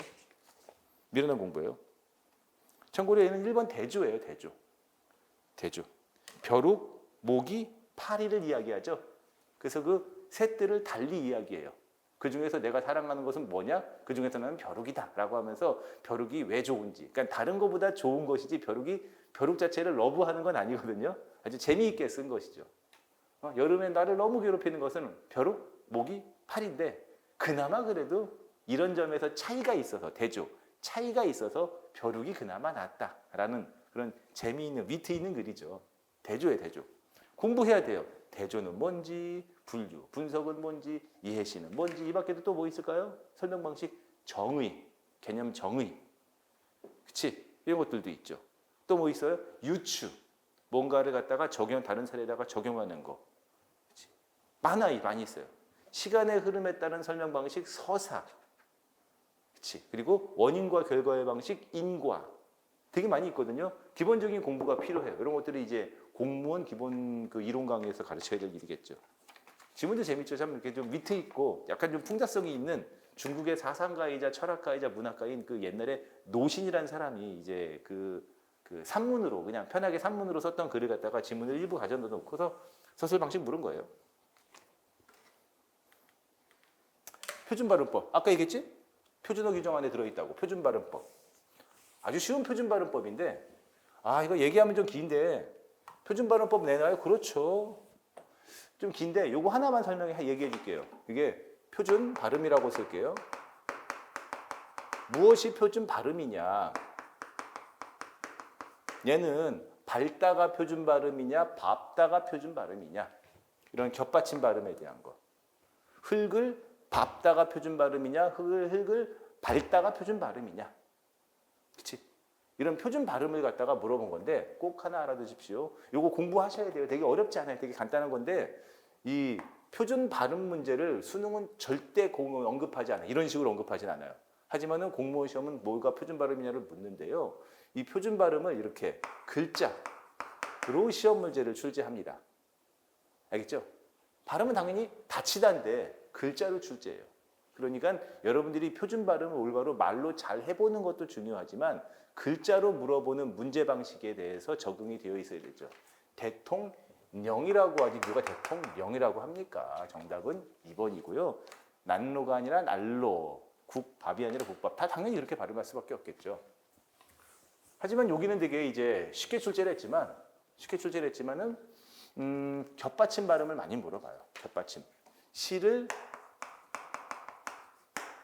미련한 공부예요. 참고로 얘는 1번 대조예요. 대조. 벼룩, 모기, 파리를 이야기하죠. 그래서 그 셋들을 달리 이야기해요. 그 중에서 내가 사랑하는 것은 뭐냐? 그 중에서 나는 벼룩이다 라고 하면서 벼룩이 왜 좋은지. 그러니까 다른 것보다 좋은 것이지 벼룩 자체를 러브하는 건 아니거든요. 아주 재미있게 쓴 것이죠. 여름에 나를 너무 괴롭히는 것은 벼룩, 모기, 파리인데 그나마 그래도 이런 점에서 차이가 있어서 차이가 있어서 벼룩이 그나마 낫다라는 그런 재미있는 위트 있는 글이죠. 대조예요. 공부해야 돼요. 대조는 뭔지, 분류, 분석은 뭔지, 이해시는 뭔지, 이 밖에도 또 뭐 있을까요? 설명 방식, 정의, 개념 정의. 그치? 이런 것들도 있죠. 또 뭐 있어요? 유추. 뭔가를 갖다가 다른 사례에다가 적용하는 거. 그치? 많이 있어요. 시간의 흐름에 따른 설명 방식, 서사. 그치? 그리고 원인과 결과의 방식, 인과. 되게 많이 있거든요. 기본적인 공부가 필요해요. 이런 것들이 이제 공무원 기본 그 이론 강의에서 가르쳐야 될 일이겠죠. 지문도 재밌죠. 참 이렇게 좀 위트 있고 약간 좀 풍자성이 있는 중국의 사상가이자 철학가이자 문학가인 그 옛날에 노신이라는 사람이 이제 그 산문으로 그냥 편하게 산문으로 썼던 글을 갖다가 지문을 일부 가져 놓고서 서술 방식 물은 거예요. 표준 발음법. 아까 얘기했지? 표준어 규정 안에 들어있다고. 표준 발음법. 아주 쉬운 표준 발음법인데 이거 얘기하면 좀 긴데 표준 발음법 내놔요? 그렇죠. 좀 긴데 요거 하나만 얘기해 줄게요. 이게 표준 발음이라고 쓸게요. 무엇이 표준 발음이냐? 얘는 밟다가 표준 발음이냐, 밟다가 표준 발음이냐? 이런 겹받침 발음에 대한 거. 흙을 밟다가 표준 발음이냐, 흙을 밟다가 표준 발음이냐? 그치? 이런 표준 발음을 갖다가 물어본 건데 꼭 하나 알아두십시오. 이거 공부하셔야 돼요. 되게 어렵지 않아요. 되게 간단한 건데 이 표준 발음 문제를 수능은 절대 언급하지 않아요. 이런 식으로 언급하진 않아요. 하지만은 공무원 시험은 뭐가 표준 발음이냐를 묻는데요. 이 표준 발음을 이렇게 글자, 시험 문제를 출제합니다. 알겠죠? 발음은 당연히 다치다인데 글자로 출제해요. 그러니까 여러분들이 표준 발음을 올바로 말로 잘 해보는 것도 중요하지만 글자로 물어보는 문제 방식에 대해서 적응이 되어 있어야 되죠. 대통령이라고 하지 누가 대통령이라고 합니까? 정답은 2번이고요. 난로가 아니라 난로, 국밥이 아니라 국밥. 다 당연히 이렇게 발음할 수밖에 없겠죠. 하지만 여기는 되게 이제 쉽게 출제를 했지만은 겹받침 발음을 많이 물어봐요. 겹받침. 시를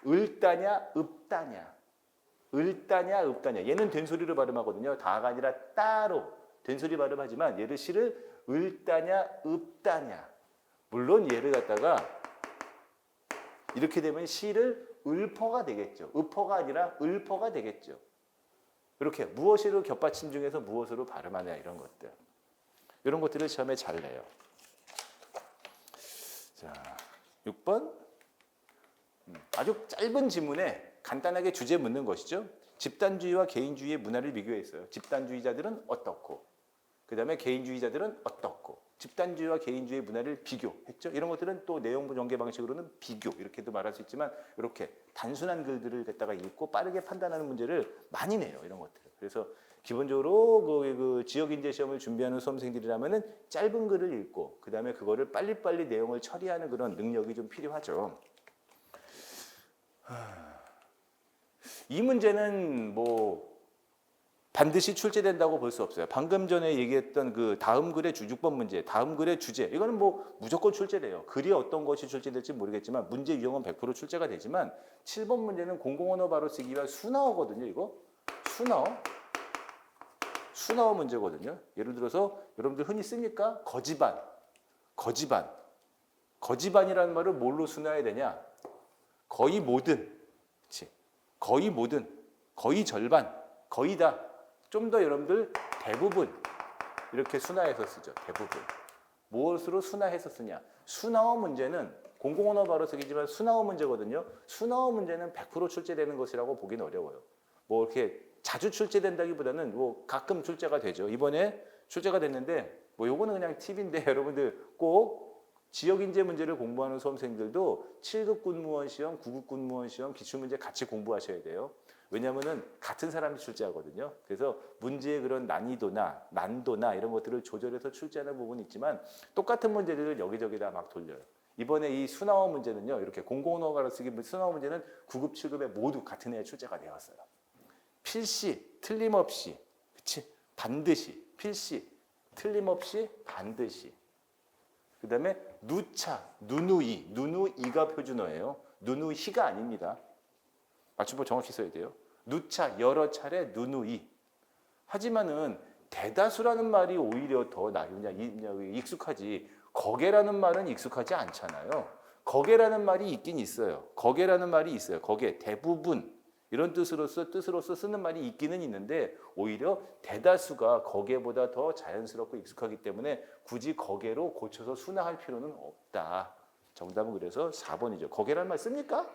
을다냐 읍다냐. 을다냐 읍다냐. 얘는 된소리로 발음하거든요. 다가 아니라 따로 된소리 발음하지만 얘를 시를 을다냐 읍다냐. 물론 얘를 갖다가 이렇게 되면 시를 읊어가 되겠죠. 읊어가 아니라 읊어가 되겠죠. 이렇게 무엇으로 겹받침 중에서 무엇으로 발음하냐 이런 것들. 이런 것들을 시험에 잘 내요. 자, 6번. 아주 짧은 지문에 간단하게 주제 묻는 것이죠. 집단주의와 개인주의의 문화를 비교했어요. 집단주의자들은 어떻고, 그 다음에 개인주의자들은 어떻고, 집단주의와 개인주의의 문화를 비교했죠. 이런 것들은 또 내용 전개 방식으로는 비교 이렇게도 말할 수 있지만 이렇게 단순한 글들을 갖다가 읽고 빠르게 판단하는 문제를 많이 내요. 이런 것들. 그래서 기본적으로 그 지역인재 시험을 준비하는 수험생들이라면은 짧은 글을 읽고 그 다음에 그거를 빨리빨리 내용을 처리하는 그런 능력이 좀 필요하죠. 이 문제는 뭐 반드시 출제된다고 볼 수 없어요. 방금 전에 얘기했던 그 다음 글의 6번 문제, 다음 글의 주제, 이거는 뭐 무조건 출제돼요. 글이 어떤 것이 출제될지 모르겠지만 문제 유형은 100% 출제가 되지만 7번 문제는 공공언어 바로 쓰기와 수나어거든요. 이거 수나어 문제거든요. 예를 들어서 여러분들 흔히 씁니까? 거지반이라는 말을 뭘로 순화해야 되냐? 거의 모든, 그치? 거의 모든, 거의 절반, 거의 다. 좀 더 여러분들 대부분 이렇게 순화해서 쓰죠. 대부분. 무엇으로 순화해서 쓰냐? 수나어 문제는 공공언어 바로 쓰기지만 수나어 문제거든요. 수나어 문제는 100% 출제되는 것이라고 보기는 어려워요. 뭐 이렇게 자주 출제된다기보다는 뭐 가끔 출제가 되죠. 이번에 출제가 됐는데 뭐 요거는 그냥 팁인데 여러분들 꼭 지역인재 문제를 공부하는 수험생들도 7급 군무원 시험, 9급 군무원 시험 기출문제 같이 공부하셔야 돼요. 왜냐하면은 같은 사람이 출제하거든요. 그래서 문제의 그런 난도나 이런 것들을 조절해서 출제하는 부분이 있지만 똑같은 문제들을 여기저기다 막 돌려요. 이번에 이 수나어 문제는요. 이렇게 공공언어 가로쓰기 수나어 문제는 9급, 7급에 모두 같은 해에 출제가 되었어요. 필시, 틀림없이, 그치? 반드시, 필시, 틀림없이, 반드시. 그 다음에 누차, 누누이가 표준어예요. 누누히가 아닙니다. 맞춤법 정확히 써야 돼요. 누차, 여러 차례, 누누이. 하지만은 대다수라는 말이 오히려 더 익숙하지. 거계라는 말은 익숙하지 않잖아요. 거계라는 말이 있긴 있어요. 거계라는 말이 있어요. 거계, 대부분. 이런 뜻으로서 쓰는 말이 있기는 있는데 오히려 대다수가 거계보다 더 자연스럽고 익숙하기 때문에 굳이 거계로 고쳐서 순화할 필요는 없다. 정답은 그래서 4번이죠. 거계라는 말 씁니까?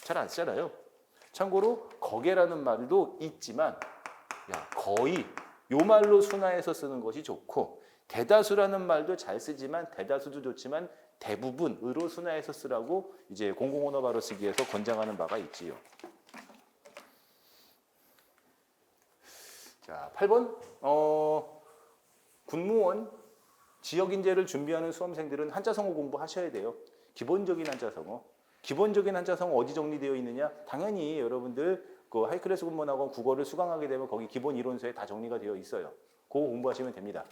잘 안 쓰잖아요. 참고로 거계라는 말도 있지만 거의 요 말로 순화해서 쓰는 것이 좋고 대다수라는 말도 잘 쓰지만 대다수도 좋지만 대부분으로 순화해서 쓰라고 이제 공공언어 바로 쓰기에서 권장하는 바가 있지요. 자, 8번. 군무원 지역인재를 준비하는 수험생들은 한자성어 공부하셔야 돼요. 기본적인 한자성어. 기본적인 한자성어 어디 정리되어 있느냐? 당연히 여러분들 그 하이클래스 군무원학원 국어를 수강하게 되면 거기 기본 이론서에 다 정리가 되어 있어요. 그거 공부하시면 됩니다.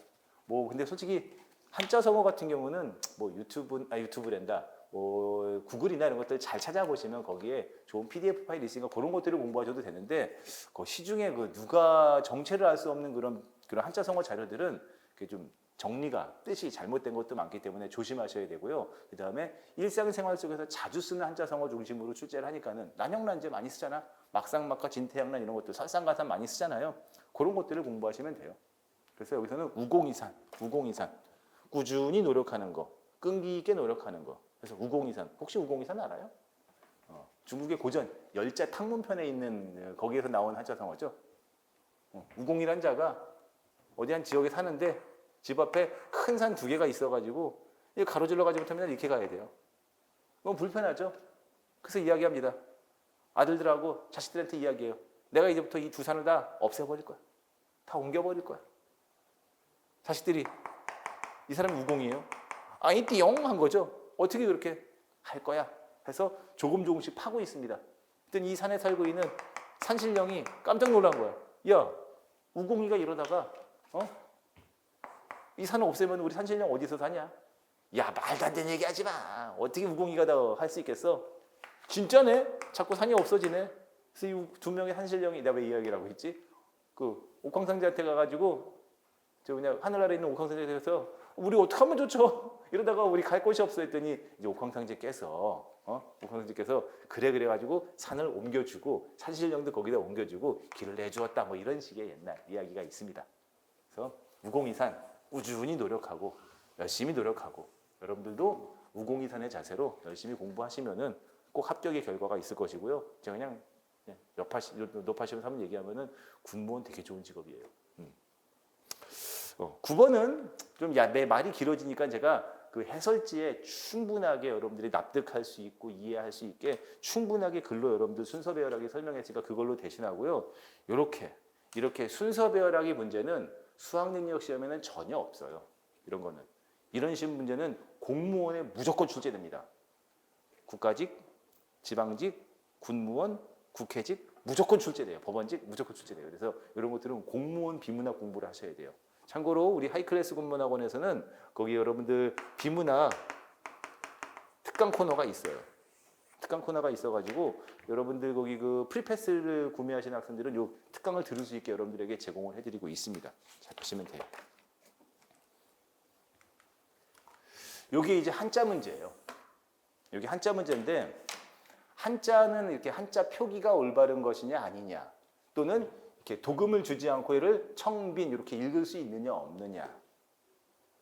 뭐 근데 솔직히 한자성어 같은 경우는 뭐 유튜브랜다. 뭐 구글이나 이런 것들 잘 찾아보시면 거기에 좋은 PDF 파일이 있으니까 그런 것들을 공부하셔도 되는데 그 시중에 그 누가 정체를 알 수 없는 그런 한자성어 자료들은 그게 좀 정리가 뜻이 잘못된 것도 많기 때문에 조심하셔야 되고요. 그 다음에 일상생활 속에서 자주 쓰는 한자성어 중심으로 출제를 하니까는 난형난제 많이 쓰잖아. 막상막하 진태양난 이런 것들 설상가산 많이 쓰잖아요. 그런 것들을 공부하시면 돼요. 그래서 여기서는 우공이산 꾸준히 노력하는 거, 끈기 있게 노력하는 거. 그래서 우공이산 혹시 우공이산 알아요? 중국의 고전 열자 탕문편에 있는 거기에서 나온 한자성어죠. 우공이란 자가 어디 한 지역에 사는데 집 앞에 큰 산 2개가 있어가지고 이 가로질러 가지 못하면 이렇게 가야 돼요. 너무 불편하죠? 그래서 이야기합니다. 아들들하고 자식들한테 이야기해요. 내가 이제부터 이 2산을 다 없애버릴 거야. 다 옮겨버릴 거야. 자식들이 이 사람이 우공이에요. 아니 띠용 한 거죠. 어떻게 그렇게 할 거야? 해서 조금씩 파고 있습니다. 그랬더니 이 산에 살고 있는 산신령이 깜짝 놀란 거야. 야, 우공이가 이러다가 이 산을 없애면 우리 산신령 어디서 사냐? 야, 말도 안 되는 얘기 하지 마. 어떻게 우공이가 더 할 수 있겠어? 진짜네? 자꾸 산이 없어지네. 그래서 이 2명의 산신령이, 내가 왜 이야기라고 했지? 그 옥황상제한테 가가지고 저 그냥 하늘아래 있는 옥황상제한테 가서 우리 어떻게 하면 좋죠? 이러다가 우리 갈 곳이 없어 했더니 이제 옥황상제께서 옥황상제께서 그래 가지고 산을 옮겨주고 산신령도 거기다 옮겨주고 길을 내주었다, 뭐 이런 식의 옛날 이야기가 있습니다. 그래서 우공이산 꾸준히 노력하고 열심히 노력하고 여러분들도 우공이산의 자세로 열심히 공부하시면은 꼭 합격의 결과가 있을 것이고요. 제가 그냥 높아시면서 한번 얘기하면은 군무원 되게 좋은 직업이에요. 9번은 좀 내 말이 길어지니까 제가 그 해설지에 충분하게 여러분들이 납득할 수 있고 이해할 수 있게 충분하게 글로 여러분들 순서 배열하기 설명했으니까 그걸로 대신하고요. 이렇게 순서 배열하기 문제는 수학능력 시험에는 전혀 없어요. 이런 거는. 이런 시험 문제는 공무원에 무조건 출제됩니다. 국가직, 지방직, 군무원, 국회직 무조건 출제돼요. 법원직 무조건 출제돼요. 그래서 이런 것들은 공무원 비문학 공부를 하셔야 돼요. 참고로 우리 하이클래스 군문학원에서는 거기 여러분들 비문학 특강 코너가 있어요. 특강 코너가 있어가지고 여러분들 거기 그 프리패스를 구매하시는 학생들은 이 특강을 들을 수 있게 여러분들에게 제공을 해드리고 있습니다. 잘 보시면 돼요. 이게 이제 한자 문제예요. 여기 한자 문제인데 한자는 이렇게 한자 표기가 올바른 것이냐 아니냐, 또는 이렇게 도금을 주지 않고 이를 청빈 이렇게 읽을 수 있느냐 없느냐,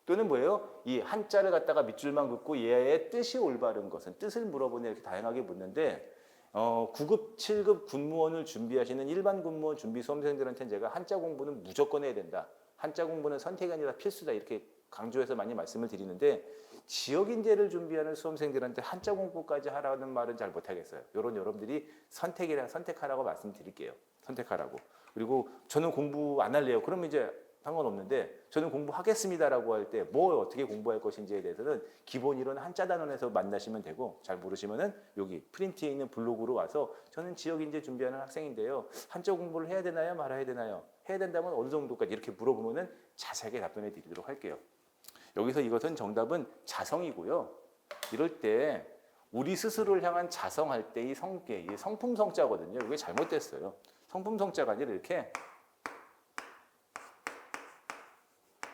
또는 뭐예요? 이 한자를 갖다가 밑줄만 긋고 얘의 뜻이 올바른 것은, 뜻을 물어보는, 이렇게 다양하게 묻는데 9급, 7급 군무원을 준비하시는 일반 군무원 준비 수험생들한테는 제가 한자 공부는 무조건 해야 된다. 한자 공부는 선택이 아니라 필수다. 이렇게 강조해서 많이 말씀을 드리는데 지역인재를 준비하는 수험생들한테 한자 공부까지 하라는 말은 잘 못하겠어요. 이런 여러분들이 선택하라고 말씀드릴게요. 선택하라고. 그리고 저는 공부 안 할래요. 그러면 이제 상관없는데 저는 공부하겠습니다라고 할 때 뭘 어떻게 공부할 것인지에 대해서는 기본 이론 한자 단원에서 만나시면 되고, 잘 모르시면은 여기 프린트에 있는 블로그로 와서 저는 지역인재 준비하는 학생인데요. 한자 공부를 해야 되나요? 말아야 되나요? 해야 된다면 어느 정도까지 이렇게 물어보면은 자세하게 답변해 드리도록 할게요. 여기서 이것은 정답은 자성이고요. 이럴 때 우리 스스로를 향한 자성할 때 이 성품 성자거든요. 이게 잘못됐어요. 성품 성자가 아니라 이렇게,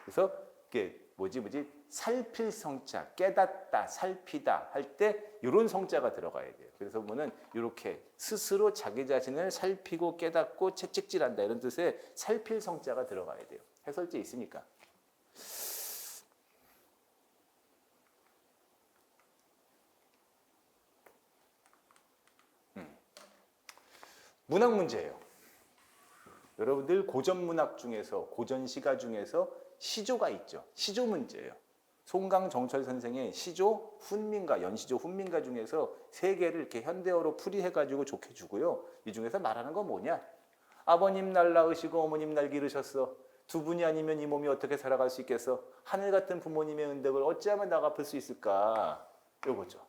그래서 이게 뭐지 살필 성자, 깨닫다, 살피다 할 때 이런 성자가 들어가야 돼요. 그래서 보면은 이렇게 스스로 자기 자신을 살피고 깨닫고 채찍질한다 이런 뜻의 살필 성자가 들어가야 돼요. 해설지에 있으니까. 문학 문제예요. 여러분들 고전 문학 중에서, 고전 시가 중에서 시조가 있죠. 시조 문제예요. 송강정철 선생의 시조, 훈민가, 연시조, 훈민가 중에서 3개를 이렇게 현대어로 풀이해가지고 좋게 주고요. 이 중에서 말하는 건 뭐냐? 아버님 날 낳으시고 어머님 날 기르셨어. 두 분이 아니면 이 몸이 어떻게 살아갈 수 있겠어? 하늘 같은 부모님의 은덕을 어찌하면 나 갚을 수 있을까? 요거죠.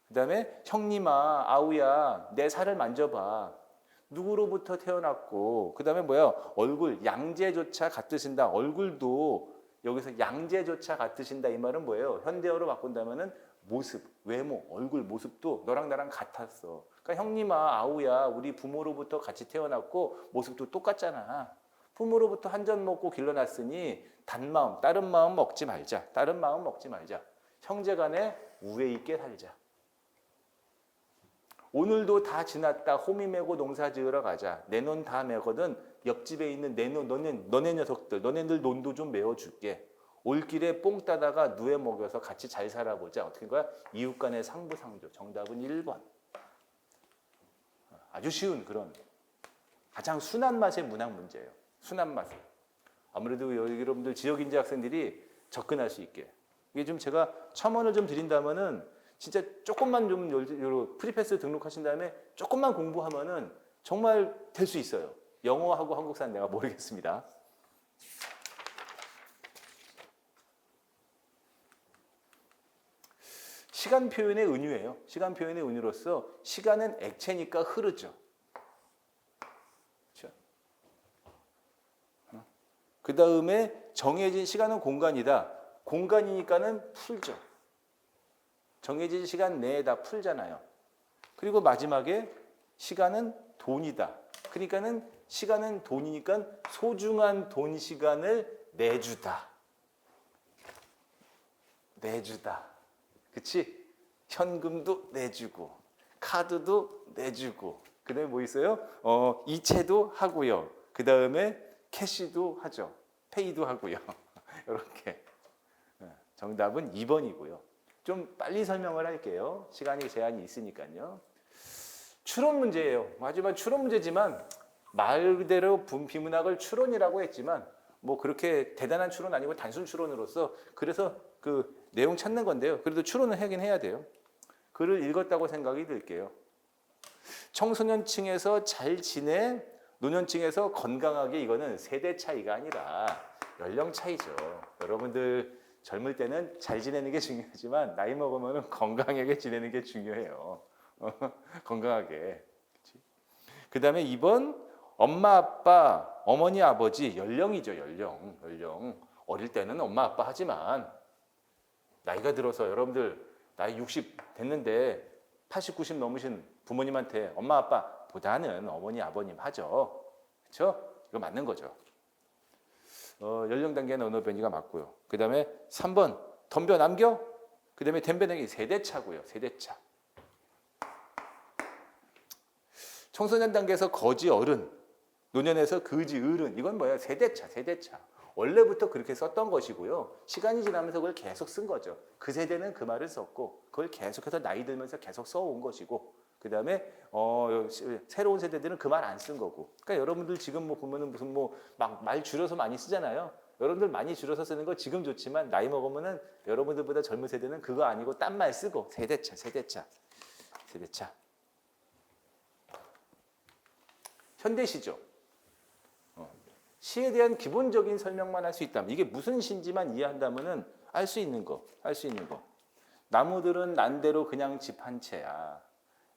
그 다음에 형님아, 아우야, 내 살을 만져봐. 누구로부터 태어났고, 그 다음에 뭐야? 얼굴, 양재조차 같으신다. 얼굴도 여기서 양재조차 같으신다. 이 말은 뭐예요? 현대어로 바꾼다면은 모습, 외모, 얼굴, 모습도 너랑 나랑 같았어. 그러니까 형님아, 아우야, 우리 부모로부터 같이 태어났고 모습도 똑같잖아. 부모로부터 한 젖 먹고 길러놨으니 단마음, 다른 마음 먹지 말자. 다른 마음 먹지 말자. 형제간에 우애 있게 살자. 오늘도 다 지났다. 호미 메고 농사 지으러 가자. 내 논 다 메거든. 옆집에 있는 내 논, 너네 녀석들, 너네들 논도 좀 메워줄게. 올길에 뽕 따다가 누에 먹여서 같이 잘 살아보자. 어떻게 한 거야? 이웃 간의 상부상조. 정답은 1번. 아주 쉬운 그런 가장 순한 맛의 문학 문제예요. 순한 맛. 아무래도 여러분들 지역인재 학생들이 접근할 수 있게. 이게 좀 제가 첨언을 좀 드린다면은 진짜 조금만 좀 프리패스 등록하신 다음에 조금만 공부하면은 정말 될 수 있어요. 영어하고 한국사는 내가 모르겠습니다. 시간 표현의 은유예요. 시간 표현의 은유로서 시간은 액체니까 흐르죠. 그렇죠? 그 다음에 정해진 시간은 공간이다. 공간이니까는 풀죠. 정해진 시간 내에 다 풀잖아요. 그리고 마지막에 시간은 돈이다. 그러니까는 시간은 돈이니까 소중한 돈 시간을 내주다. 내주다. 그치? 현금도 내주고 카드도 내주고 그 다음에 뭐 있어요? 이체도 하고요. 그 다음에 캐시도 하죠. 페이도 하고요. 이렇게 정답은 2번이고요. 좀 빨리 설명을 할게요. 시간이 제한이 있으니까요. 추론 문제예요. 하지만 추론 문제지만 말 그대로 비문학을 추론이라고 했지만 뭐 그렇게 대단한 추론 아니고 단순 추론으로서 그래서 그 내용 찾는 건데요. 그래도 추론을 하긴 해야 돼요. 글을 읽었다고 생각이 들게요. 청소년층에서 잘 지내, 노년층에서 건강하게. 이거는 세대 차이가 아니라 연령 차이죠. 여러분들 젊을 때는 잘 지내는 게 중요하지만 나이 먹으면 건강하게 지내는 게 중요해요. 건강하게. 그 다음에 2번 엄마, 아빠, 어머니, 아버지 연령이죠. 연령. 어릴 때는 엄마, 아빠 하지만 나이가 들어서 여러분들 나이 60 됐는데 80, 90 넘으신 부모님한테 엄마, 아빠보다는 어머니, 아버님 하죠. 그렇죠? 이거 맞는 거죠. 연령 단계는 언어 변이가 맞고요. 그 다음에 3번 덤벼 남겨. 그 다음에 덤벼내기 세대차고요. 세대차. 청소년 단계에서 거지 어른, 노년에서 거지 어른. 이건 뭐야? 세대차. 원래부터 그렇게 썼던 것이고요. 시간이 지나면서 그걸 계속 쓴 거죠. 그 세대는 그 말을 썼고 그걸 계속해서 나이 들면서 계속 써온 것이고 그 다음에 새로운 세대들은 그 말 안 쓴 거고. 그러니까 여러분들 지금 뭐 보면은 무슨 뭐 막 말 줄여서 많이 쓰잖아요. 여러분들 많이 줄여서 쓰는 거 지금 좋지만 나이 먹으면은 여러분들보다 젊은 세대는 그거 아니고 딴 말 쓰고 세대차. 현대시죠. 시에 대한 기본적인 설명만 할 수 있다면 이게 무슨 시인지만 이해한다면은 알 수 있는 거. 나무들은 난대로 그냥 집 한 채야.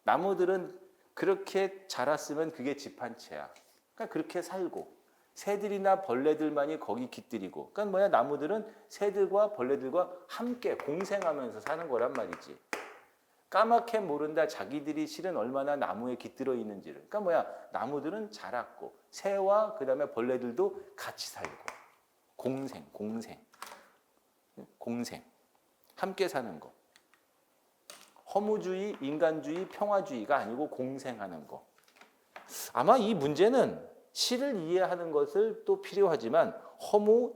나무들은 그렇게 자랐으면 그게 집 한 채야. 그러니까 그렇게 살고 새들이나 벌레들만이 거기 깃들이고. 그러니까 뭐야? 나무들은 새들과 벌레들과 함께 공생하면서 사는 거란 말이지. 까맣게 모른다 자기들이 실은 얼마나 나무에 깃들어 있는지를. 그러니까 뭐야? 나무들은 자랐고 새와 그다음에 벌레들도 같이 살고 공생. 함께 사는 거. 허무주의, 인간주의, 평화주의가 아니고 공생하는 거. 아마 이 문제는 시를 이해하는 것을 또 필요하지만 허무,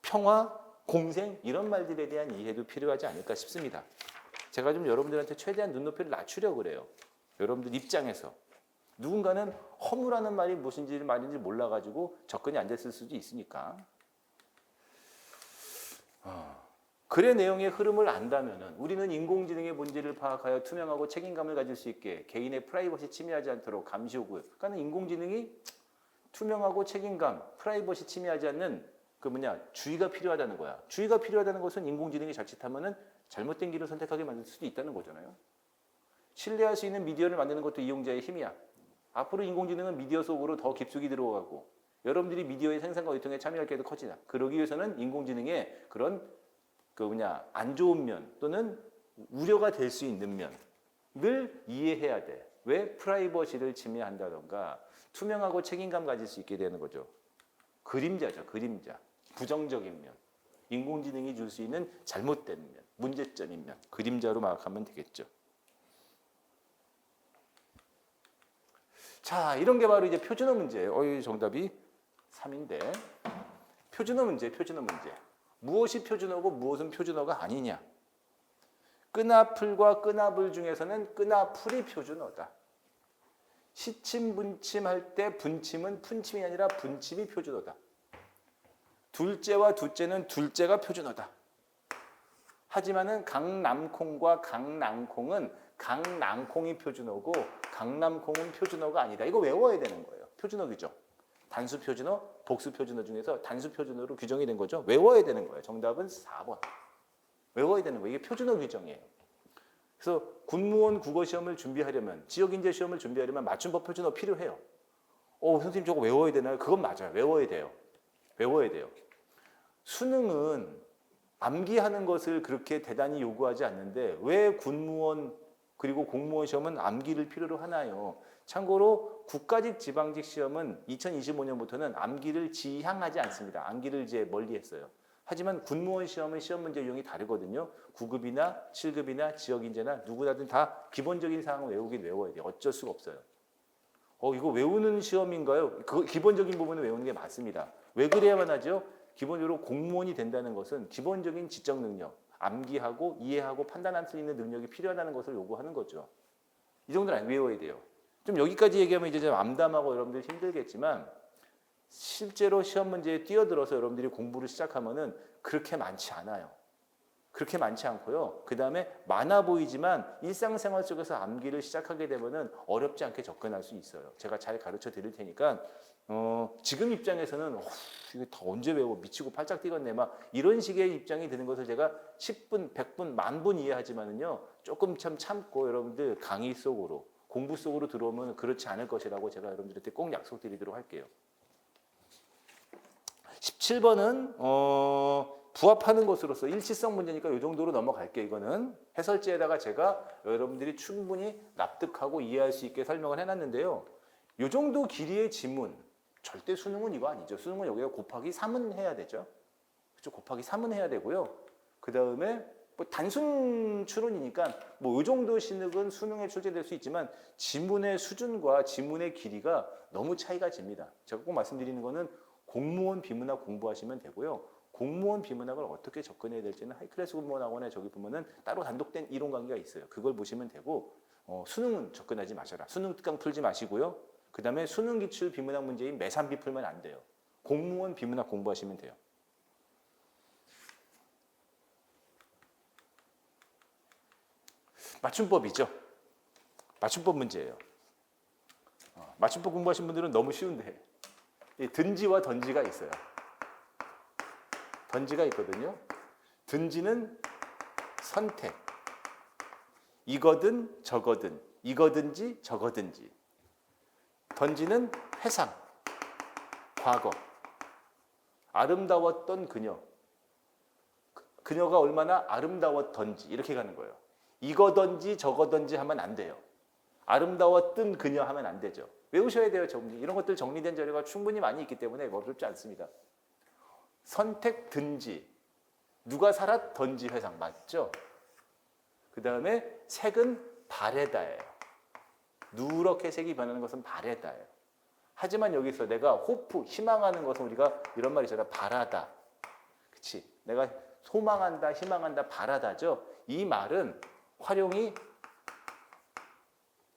평화, 공생 이런 말들에 대한 이해도 필요하지 않을까 싶습니다. 제가 좀 여러분들한테 최대한 눈높이를 낮추려고 그래요. 여러분들 입장에서. 누군가는 허무라는 말이 무엇인지 말인지 몰라가지고 접근이 안 됐을 수도 있으니까. 글의 내용의 흐름을 안다면은 우리는 인공지능의 본질을 파악하여 투명하고 책임감을 가질 수 있게 개인의 프라이버시 침해하지 않도록 감시하고요. 그러니까 인공지능이 투명하고 책임감, 프라이버시 침해하지 않는 주의가 필요하다는 거야. 주의가 필요하다는 것은 인공지능이 자칫하면은 잘못된 길을 선택하게 만들 수도 있다는 거잖아요. 신뢰할 수 있는 미디어를 만드는 것도 이용자의 힘이야. 앞으로 인공지능은 미디어 속으로 더 깊숙이 들어가고 여러분들이 미디어의 생산과 유통에 참여할 기회도 커지다. 그러기 위해서는 인공지능의 그런 안 좋은 면 또는 우려가 될 수 있는 면을 이해해야 돼. 왜? 프라이버시를 침해한다던가 투명하고 책임감 가질 수 있게 되는 거죠. 그림자죠. 부정적인 면. 인공지능이 줄 수 있는 잘못된 면, 문제점인 면. 그림자로 마감하면 되겠죠. 자, 이런 게 바로 이제 표준어 문제예요. 정답이 3인데. 표준어 문제. 무엇이 표준어고 무엇은 표준어가 아니냐. 끈아풀과 끈아불 중에서는 끈아풀이 표준어다. 시침, 분침할 때 분침은 푼침이 아니라 분침이 표준어다. 둘째와 두째는 둘째가 표준어다. 하지만은 강남콩과 강낭콩은 강낭콩이 표준어고 강남콩은 표준어가 아니다. 이거 외워야 되는 거예요. 표준어 규정. 단수 표준어, 복수 표준어 중에서 단수 표준어로 규정이 된 거죠. 외워야 되는 거예요. 정답은 4번. 외워야 되는 거예요. 이게 표준어 규정이에요. 그래서 군무원 국어시험을 준비하려면, 지역인재 시험을 준비하려면 맞춤법 표준어 필요해요. 선생님 저거 외워야 되나요? 그건 맞아요. 외워야 돼요. 외워야 돼요. 수능은 암기하는 것을 그렇게 대단히 요구하지 않는데 왜 군무원 그리고 공무원 시험은 암기를 필요로 하나요? 참고로 국가직 지방직 시험은 2025년부터는 암기를 지향하지 않습니다. 암기를 이제 멀리했어요. 하지만 군무원 시험은 시험 문제 유형이 다르거든요. 9급이나 7급이나 지역인재나 누구라든 다 기본적인 사항을 외우긴 외워야 돼요. 어쩔 수가 없어요. 이거 외우는 시험인가요? 그 기본적인 부분을 외우는 게 맞습니다. 왜 그래야만 하죠? 기본적으로 공무원이 된다는 것은 기본적인 지적 능력, 암기하고 이해하고 판단할 수 있는 능력이 필요하다는 것을 요구하는 거죠. 이 정도는 안 외워야 돼요. 좀 여기까지 얘기하면 이제 좀 암담하고 여러분들 힘들겠지만 실제로 시험 문제에 뛰어들어서 여러분들이 공부를 시작하면은 그렇게 많지 않아요. 그렇게 많지 않고요. 그 다음에 많아 보이지만 일상생활 속에서 암기를 시작하게 되면은 어렵지 않게 접근할 수 있어요. 제가 잘 가르쳐 드릴 테니까 지금 입장에서는 이거 다 언제 외워 미치고 팔짝 뛰겠네 막 이런 식의 입장이 드는 것을 제가 10분, 100분, 10,000분 이해하지만은요 조금 참 참고 여러분들 강의 속으로 공부 속으로 들어오면 그렇지 않을 것이라고 제가 여러분들한테 꼭 약속드리도록 할게요. 17번은 부합하는 것으로서 일치성 문제니까 이 정도로 넘어갈게요. 이거는 해설지에다가 제가 여러분들이 충분히 납득하고 이해할 수 있게 설명을 해놨는데요. 이 정도 길이의 지문, 절대 수능은 이거 아니죠. 수능은 여기가 곱하기 3은 해야 되죠. 그렇죠? 곱하기 3은 해야 되고요. 그 다음에 뭐 단순 추론이니까 뭐 이 정도 신흙은 수능에 출제될 수 있지만 지문의 수준과 지문의 길이가 너무 차이가 집니다. 제가 꼭 말씀드리는 거는 공무원 비문학 공부하시면 되고요. 공무원 비문학을 어떻게 접근해야 될지는 하이클래스 공무원학원에 저기 보면은 따로 단독된 이론 강의가 있어요. 그걸 보시면 되고 수능은 접근하지 마셔라. 수능 특강 풀지 마시고요. 그 다음에 수능 기출 비문학 문제인 매산비 풀면 안 돼요. 공무원 비문학 공부하시면 돼요. 맞춤법이죠. 맞춤법 문제예요. 맞춤법 공부하신 분들은 너무 쉬운데 든지와 던지가 있어요. 던지가 있거든요. 든지는 선택. 이거든 저거든. 이거든지 저거든지. 던지는 회상. 과거. 아름다웠던 그녀. 그녀가 얼마나 아름다웠던지 이렇게 가는 거예요. 이거든지 저거든지 하면 안 돼요. 아름다웠던 그녀 하면 안 되죠. 외우셔야 돼요. 이런 것들 정리된 자료가 충분히 많이 있기 때문에 어렵지 않습니다. 선택든지 누가 살았던지 회상 맞죠? 그 다음에 색은 바래다예요. 누렇게 색이 변하는 것은 바래다예요. 하지만 여기서 내가 호프, 희망하는 것은 우리가 이런 말이 있잖아요. 바라다. 그치? 내가 소망한다, 희망한다, 바라다죠. 이 말은 활용이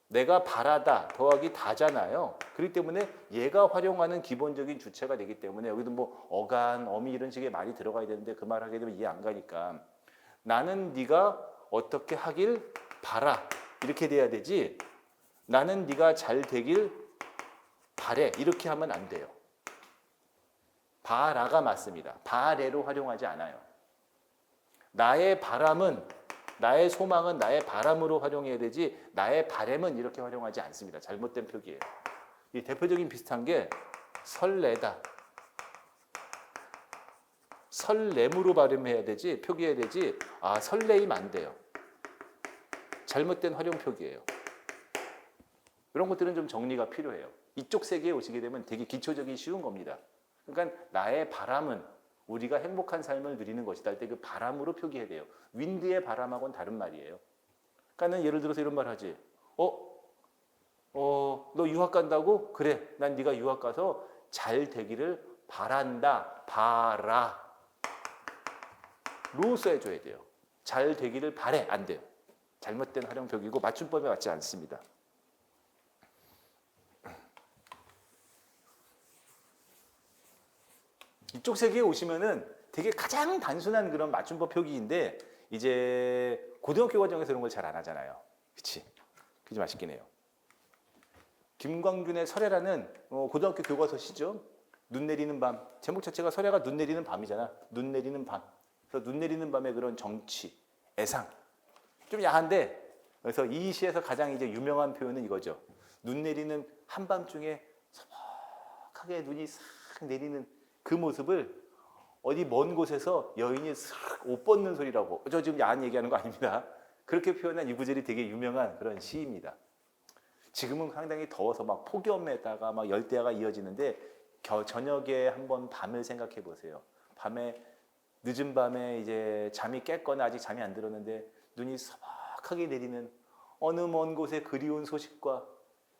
내가 바라다 더하기 다잖아요. 그렇기 때문에 얘가 활용하는 기본적인 주체가 되기 때문에 여기도 뭐 어간, 어미 이런 식의 말이 들어가야 되는데 그 말 하게 되면 이해 안 가니까 나는 네가 어떻게 하길 바라 이렇게 돼야 되지 나는 네가 잘 되길 바래 이렇게 하면 안 돼요. 바라가 맞습니다. 바래로 활용하지 않아요. 나의 바람은 나의 소망은 나의 바람으로 활용해야 되지 나의 바램은 이렇게 활용하지 않습니다. 잘못된 표기예요. 이 대표적인 비슷한 게 설레다. 설렘으로 발음해야 되지 표기해야 되지 설레임 안 돼요. 잘못된 활용 표기예요. 이런 것들은 좀 정리가 필요해요. 이쪽 세계에 오시게 되면 되게 기초적인 쉬운 겁니다. 그러니까 나의 바람은 우리가 행복한 삶을 누리는 것이다 할 때 그 바람으로 표기해야 돼요. 윈드의 바람하고는 다른 말이에요. 그러니까 예를 들어서 이런 말 하지. 너 유학 간다고? 그래. 난 네가 유학 가서 잘 되기를 바란다. 바라. 로 써줘야 돼요. 잘 되기를 바래. 안 돼요. 잘못된 활용 표기고 맞춤법에 맞지 않습니다. 이쪽 세계에 오시면은 되게 가장 단순한 그런 맞춤법 표기인데 이제 고등학교 과정에서 이런 걸 잘 안 하잖아요. 그치? 그게 좀 아쉽긴 해요. 김광균의 설해라는 고등학교 교과서시죠. 눈 내리는 밤. 제목 자체가 설해가 눈 내리는 밤이잖아. 눈 내리는 밤. 그래서 눈 내리는 밤의 그런 정치, 애상. 좀 야한데 그래서 이 시에서 가장 이제 유명한 표현은 이거죠. 눈 내리는 한밤중에 소박하게 눈이 싹 내리는 그 모습을 어디 먼 곳에서 여인이 싹 옷 벗는 소리라고. 저 지금 야한 얘기하는 거 아닙니다. 그렇게 표현한 이 구절이 되게 유명한 그런 시입니다. 지금은 상당히 더워서 막 폭염에다가 막 열대야가 이어지는데 저녁에 한번 밤을 생각해 보세요. 밤에 늦은 밤에 이제 잠이 깼거나 아직 잠이 안 들었는데 눈이 소박하게 내리는 어느 먼 곳의 그리운 소식과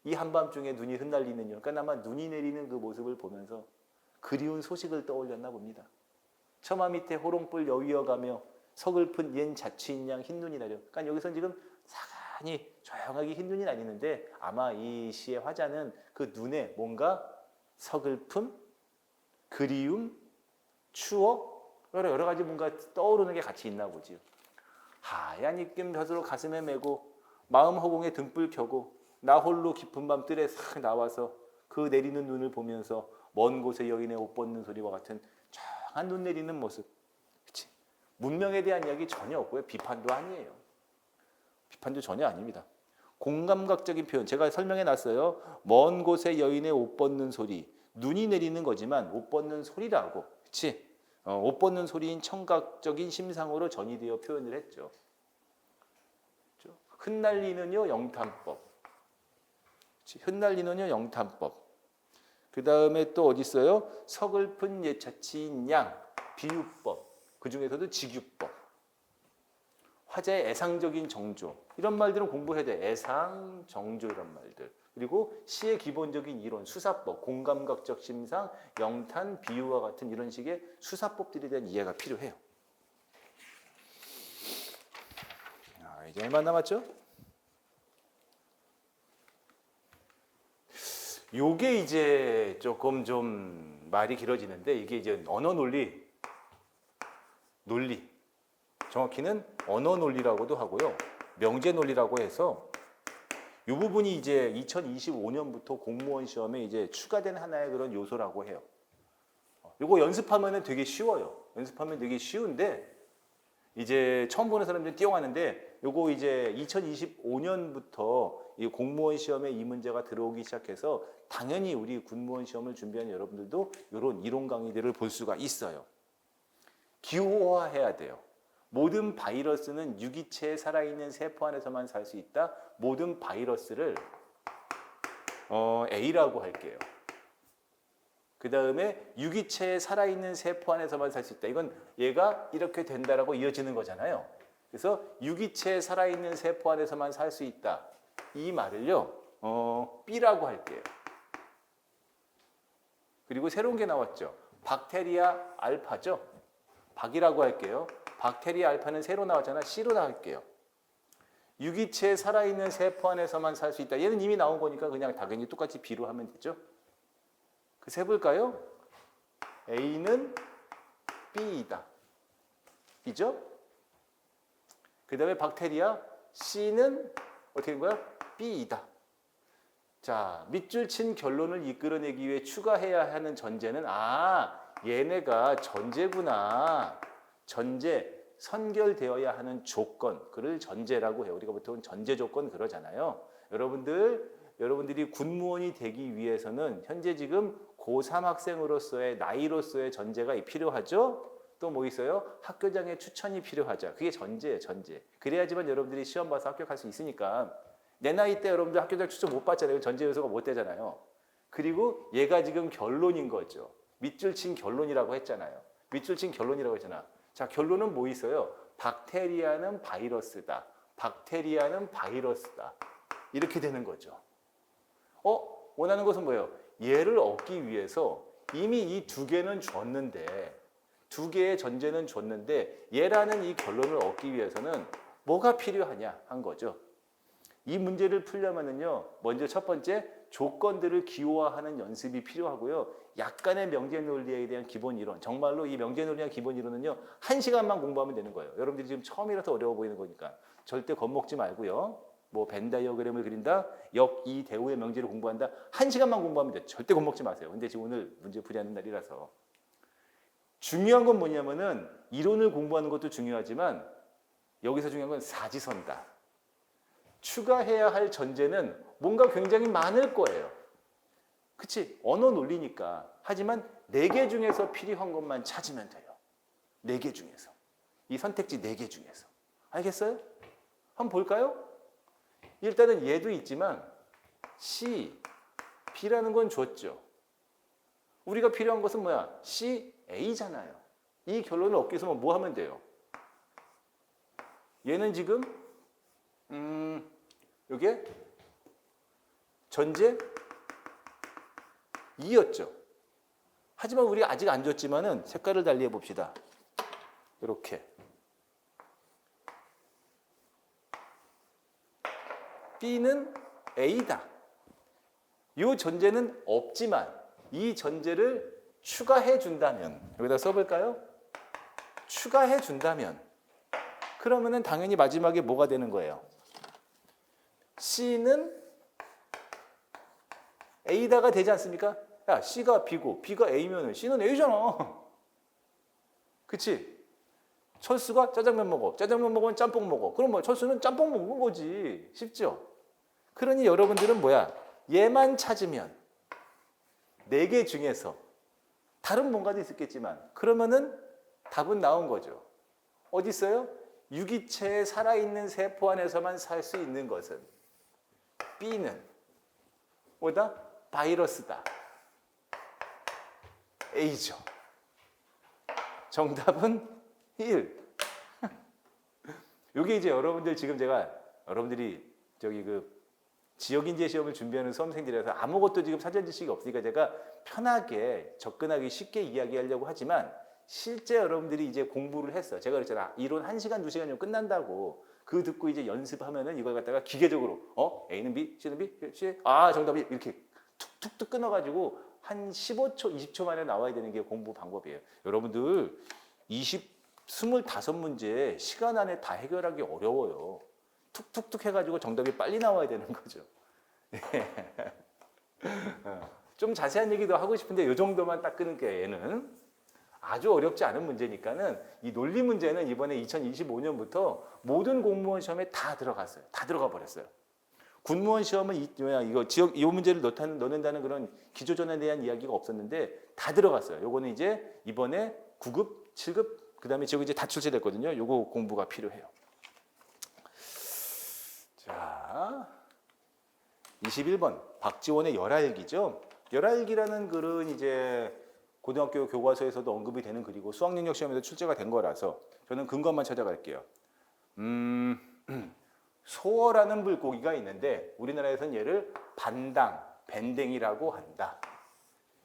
이 한밤중에 눈이 흩날리는요. 그러니까 아마 눈이 내리는 그 모습을 보면서 그리운 소식을 떠올렸나 봅니다. 처마 밑에 호롱불 여위어가며 서글픈 옌 자취인 양 흰눈이 나려. 그러니까 여기서 지금 사간이 조용하게 흰눈이 나리는데 아마 이 시의 화자는 그 눈에 뭔가 서글픔, 그리움, 추억 여러 가지 뭔가 떠오르는 게 같이 있나 보지요. 하얀 입김 벼슬로 가슴에 메고 마음 허공에 등불 켜고 나 홀로 깊은 밤 뜰에 싹 나와서 그 내리는 눈을 보면서 먼 곳에 여인의 옷 벗는 소리와 같은 조용한 눈 내리는 모습. 그치? 문명에 대한 이야기 전혀 없고요. 비판도 아니에요. 비판도 전혀 아닙니다. 공감각적인 표현 제가 설명해 놨어요. 먼 곳에 여인의 옷 벗는 소리. 눈이 내리는 거지만 옷 벗는 소리라고. 그치? 옷 벗는 소리인 청각적인 심상으로 전이되어 표현을 했죠. 흩날리는요 영탄법. 흩날리는요 영탄법. 그 다음에 또 어디 있어요? 서글픈 예차치인 양 비유법. 그 중에서도 직유법. 화자의 애상적인 정조. 이런 말들은 공부해야 돼. 애상, 정조 이런 말들. 그리고 시의 기본적인 이론, 수사법, 공감각적 심상, 영탄, 비유와 같은 이런 식의 수사법들에 대한 이해가 필요해요. 이제 얼마 남았죠? 요게 이제 조금 좀 말이 길어지는데 이게 이제 언어 논리. 정확히는 언어 논리라고도 하고요. 명제 논리라고 해서 이 부분이 이제 2025년부터 공무원 시험에 이제 추가된 하나의 그런 요소라고 해요. 이거 연습하면 되게 쉬워요. 연습하면 되게 쉬운데 이제 처음 보는 사람들이 뛰어가는데 요거 이제 2025년부터 이 공무원 시험에 이 문제가 들어오기 시작해서 당연히 우리 군무원 시험을 준비하는 여러분들도 이런 이론 강의들을 볼 수가 있어요. 기호화해야 돼요. 모든 바이러스는 유기체에 살아있는 세포 안에서만 살 수 있다. 모든 바이러스를 A라고 할게요. 그 다음에 유기체에 살아있는 세포 안에서만 살 수 있다. 이건 얘가 이렇게 된다라고 이어지는 거잖아요. 그래서 유기체에 살아있는 세포 안에서만 살 수 있다. 이 말을요, B라고 할게요. 그리고 새로운 게 나왔죠. 박테리아 알파죠. 박이라고 할게요. 박테리아 알파는 새로 나왔잖아. C로 나올게요. 유기체에 살아있는 세포 안에서만 살 수 있다. 얘는 이미 나온 거니까 그냥 당연히 똑같이 B로 하면 되죠. 그 세볼까요? A는 B이다. B죠? 그 다음에 박테리아 C는 어떻게 된 거야? B이다. 자, 밑줄 친 결론을 이끌어내기 위해 추가해야 하는 전제는 얘네가 전제구나. 전제, 선결되어야 하는 조건, 그를 전제라고 해요. 우리가 보통 전제 조건 그러잖아요. 여러분들이 군무원이 되기 위해서는 현재 지금 고3 학생으로서의 나이로서의 전제가 필요하죠. 또 뭐 있어요? 학교장의 추천이 필요하죠. 그게 전제예요, 전제. 그래야지만 여러분들이 시험 봐서 합격할 수 있으니까. 내 나이 때 여러분들 학교장 추천 못 받잖아요. 전제 요소가 못 되잖아요. 그리고 얘가 지금 결론인 거죠. 밑줄 친 결론이라고 했잖아요. 밑줄 친 결론이라고 했잖아. 자, 결론은 뭐 있어요? 박테리아는 바이러스다. 박테리아는 바이러스다. 이렇게 되는 거죠. 원하는 것은 뭐예요? 얘를 얻기 위해서 이미 이 두 개는 줬는데, 두 개의 전제는 줬는데 얘라는 이 결론을 얻기 위해서는 뭐가 필요하냐 한 거죠. 이 문제를 풀려면은요, 먼저 첫 번째 조건들을 기호화하는 연습이 필요하고요. 약간의 명제 논리에 대한 기본 이론, 정말로 이 명제 논리의 기본 이론은요, 1시간만 공부하면 되는 거예요. 여러분들이 지금 처음이라서 어려워 보이는 거니까 절대 겁먹지 말고요. 뭐 벤 다이어그램을 그린다, 역, 이, 대우의 명제를 공부한다, 1시간만 공부하면 돼요. 절대 겁먹지 마세요. 근데 지금 오늘 문제 풀이하는 날이라서. 중요한 건 뭐냐면은 이론을 공부하는 것도 중요하지만 여기서 중요한 건 사지선다. 추가해야 할 전제는 뭔가 굉장히 많을 거예요. 그치? 언어 논리니까. 하지만 4개 중에서 필요한 것만 찾으면 돼요. 4개 중에서. 이 선택지 4개 중에서. 알겠어요? 한번 볼까요? 일단은 얘도 있지만 C, B라는 건 줬죠. 우리가 필요한 것은 뭐야? C, A잖아요. 이 결론을 얻기 위해서 뭐 하면 돼요? 얘는 지금 이게 전제 2였죠. 하지만 우리가 아직 안 줬지만은 색깔을 달리 해봅시다. 이렇게. B는 A다. 이 전제는 없지만 이 전제를 추가해 준다면, 여기다 써볼까요? 추가해 준다면 그러면은 당연히 마지막에 뭐가 되는 거예요? C는 A다가 되지 않습니까? 야, C가 B고 B가 A면은 C는 A잖아. 그치? 철수가 짜장면 먹어. 짜장면 먹으면 짬뽕 먹어. 그럼 뭐 철수는 짬뽕 먹는 거지. 쉽죠? 그러니 여러분들은 뭐야? 얘만 찾으면 4개 중에서 다른 뭔가도 있었겠지만 그러면은 답은 나온 거죠. 어디 있어요? 유기체에 살아있는 세포 안에서만 살 수 있는 것은 B는 뭐다? 바이러스다. A죠. 정답은 1. 이게 이제 여러분들 지금 제가 여러분들이 저기 그 지역인재 시험을 준비하는 수험생들이라서 아무것도 지금 사전 지식이 없으니까 제가 편하게 접근하기 쉽게 이야기하려고 하지만 실제 여러분들이 이제 공부를 했어. 제가 그랬잖아. 이론 1시간, 2시간이면 끝난다고. 그 듣고 이제 연습하면은 이걸 갖다가 기계적으로 A는 B, C는 B, C, 정답이 이렇게 툭툭툭 끊어가지고 한 15초, 20초 만에 나와야 되는 게 공부 방법이에요. 여러분들 25문제 시간 안에 다 해결하기 어려워요. 툭툭툭 해가지고 정답이 빨리 나와야 되는 거죠. 좀 자세한 얘기도 하고 싶은데 이 정도만 딱 끊을게요. 얘는 아주 어렵지 않은 문제니까는 이 논리 문제는 이번에 2025년부터 모든 공무원 시험에 다 들어갔어요. 다 들어가 버렸어요. 군무원 시험은 이거 지역 이 문제를 넣는다는 그런 기조전에 대한 이야기가 없었는데 다 들어갔어요. 요거는 이제 이번에 9급, 7급 그다음에 지역 이제 다 출제됐거든요. 요거 공부가 필요해요. 자, 21번 박지원의 열알기죠. 열알기라는 글은 이제 고등학교 교과서에서도 언급이 되는 글이고 수학능력 시험에도 출제가 된 거라서 저는 근거만 찾아갈게요. 소어라는 물고기가 있는데 우리나라에서는 얘를 반당, 밴댕이라고 한다.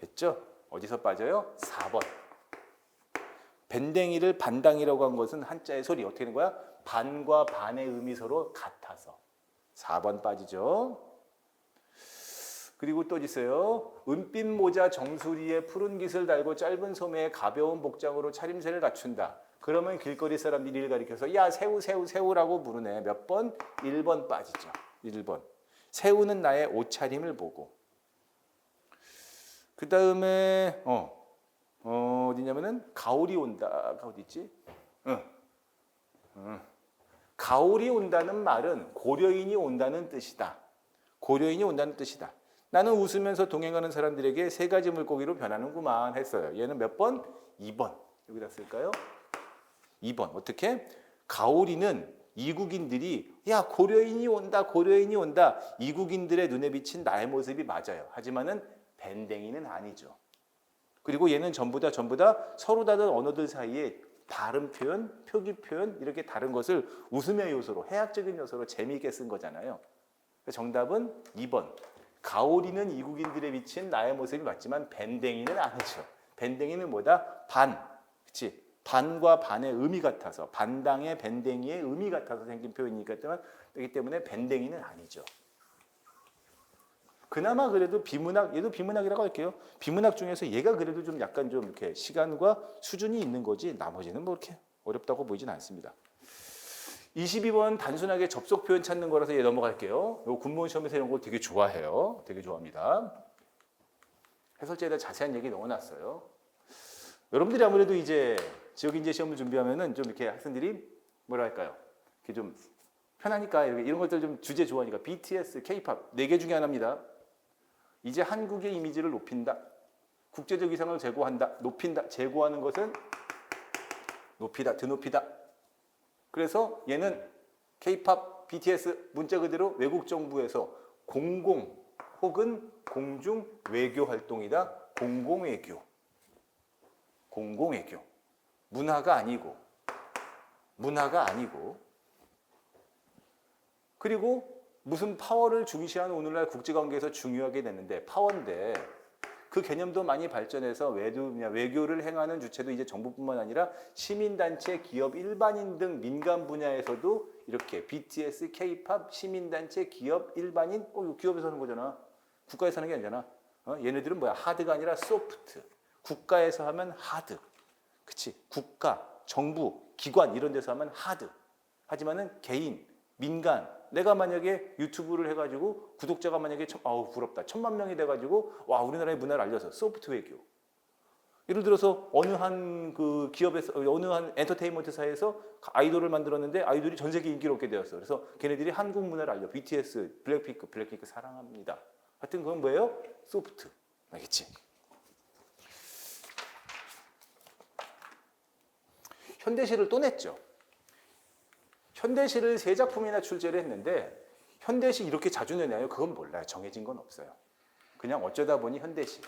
했죠? 어디서 빠져요? 4번. 밴댕이를 반당이라고 한 것은 한자의 소리 어떻게 되는 거야? 반과 반의 의미 서로 같아서 4번 빠지죠. 그리고 또 있어요. 은빛 모자 정수리에 푸른 깃을 달고 짧은 소매에 가벼운 복장으로 차림새를 갖춘다. 그러면 길거리 사람들이 이를 가리켜서 야 새우 새우 새우라고 부르네. 몇 번? 1번 빠지죠. 1번. 새우는 나의 옷차림을 보고. 그 다음에 어디냐면은 가을이 온다가 어디 있지? 가을이 온다는 말은 고려인이 온다는 뜻이다. 고려인이 온다는 뜻이다. 나는 웃으면서 동행하는 사람들에게 3가지 물고기로 변하는구만 했어요. 얘는 몇 번? 2번. 여기다 쓸까요? 2번. 어떻게? 가오리는 이국인들이 야 고려인이 온다 고려인이 온다 이국인들의 눈에 비친 나의 모습이 맞아요. 하지만은 밴댕이는 아니죠. 그리고 얘는 전부 다 서로 다른 언어들 사이에 발음 표현, 표기 표현 이렇게 다른 것을 웃음의 요소로 해학적인 요소로 재미있게 쓴 거잖아요. 정답은 2번. 가오리는 이국인들에 비친 나의 모습이 맞지만 밴댕이는 아니죠. 밴댕이는 뭐다? 반. 그치? 반과 반의 의미 같아서 반당의 밴댕이의 의미 같아서 생긴 표현이기 때문에 밴댕이는 아니죠. 그나마 그래도 비문학, 얘도 비문학이라고 할게요. 비문학 중에서 얘가 그래도 좀 약간 좀 이렇게 시간과 수준이 있는 거지 나머지는 뭐 이렇게 어렵다고 보이진 않습니다. 22번 단순하게 접속 표현 찾는 거라서 얘 넘어갈게요. 요 군무원 시험에서 이런 거 되게 좋아해요. 되게 좋아합니다. 해설제에다 자세한 얘기 넣어놨어요. 여러분들이 아무래도 이제 지역인재 시험을 준비하면은 좀 이렇게 학생들이 뭐라 할까요? 이렇게 좀 편하니까 이런 것들 좀 주제 좋아하니까 BTS, K-팝 4개 중에 하나입니다. 이제 한국의 이미지를 높인다. 국제적 위상을 제고한다. 높인다. 제고하는 것은 높이다. 드높이다. 그래서 얘는 K-팝, BTS 문자 그대로 외국 정부에서 공공 혹은 공중 외교 활동이다. 공공외교. 공공외교. 문화가 아니고. 문화가 아니고. 그리고 무슨 파워를 중시하는 오늘날 국제관계에서 중요하게 됐는데 파워인데 그 개념도 많이 발전해서 외교를 행하는 주체도 이제 정부뿐만 아니라 시민단체, 기업, 일반인 등 민간 분야에서도 이렇게 BTS, K-팝, 시민단체, 기업, 일반인, 이거 기업에서 하는 거잖아. 국가에서 하는 게 아니잖아. 얘네들은 뭐야? 하드가 아니라 소프트. 국가에서 하면 하드. 그치? 국가, 정부, 기관 이런 데서 하면 하드. 하지만은 개인, 민간, 내가 만약에 유튜브를 해가지고 구독자가 만약에 부럽다 1000만 명이 돼가지고 와 우리나라의 문화를 알려서 소프트 외교. 예를 들어서 어느 한 그 기업에서 어느 한 엔터테인먼트사에서 아이돌을 만들었는데 아이돌이 전 세계 인기를 얻게 되었어. 그래서 걔네들이 한국 문화를 알려. BTS, 블랙핑크 사랑합니다. 하여튼 그건 뭐예요? 소프트. 알겠지? 현대시를 또 냈죠. 현대시를 3작품이나 출제를 했는데 현대시 이렇게 자주 내나요? 그건 몰라요. 정해진 건 없어요. 그냥 어쩌다 보니 현대시.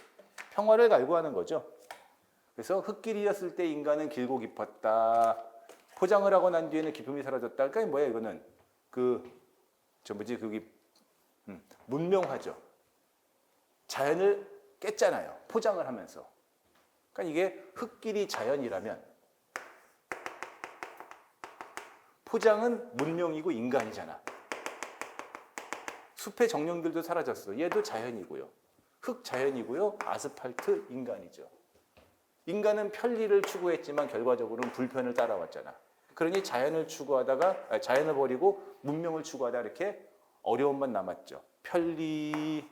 평화를 갈구하는 거죠. 그래서 흙길이었을 때 인간은 길고 깊었다. 포장을 하고 난 뒤에는 기쁨이 사라졌다. 그러니까 뭐야 이거는 문명화죠. 자연을 깼잖아요. 포장을 하면서. 그러니까 이게 흙길이 자연이라면 포장은 문명이고 인간이잖아. 숲의 정령들도 사라졌어. 얘도 자연이고요. 흙 자연이고요. 아스팔트 인간이죠. 인간은 편리를 추구했지만 결과적으로는 불편을 따라왔잖아. 그러니 자연을 버리고 문명을 추구하다 이렇게 어려움만 남았죠. 편리,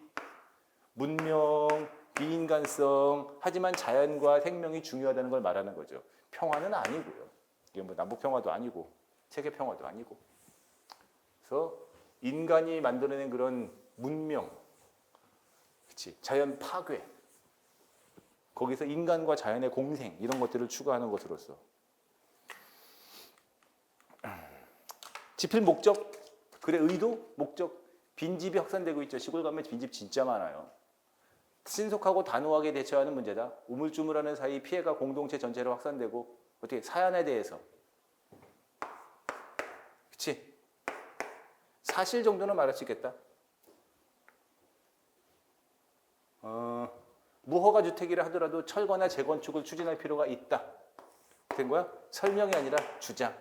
문명, 비인간성. 하지만 자연과 생명이 중요하다는 걸 말하는 거죠. 평화는 아니고요. 이게 뭐 남북 평화도 아니고. 세계 평화도 아니고. 그래서 인간이 만들어낸 그런 문명, 그치? 자연 파괴, 거기서 인간과 자연의 공생 이런 것들을 추구하는 것으로서 집필 목적, 글의 의도, 목적, 빈집이 확산되고 있죠. 시골 가면 빈집 진짜 많아요. 신속하고 단호하게 대처하는 문제다. 우물쭈물하는 사이 피해가 공동체 전체로 확산되고 어떻게 사안에 대해서 그치? 사실 정도는 말할 수 있겠다. 무허가 주택이라 하더라도 철거나 재건축을 추진할 필요가 있다. 된 거야? 설명이 아니라 주장.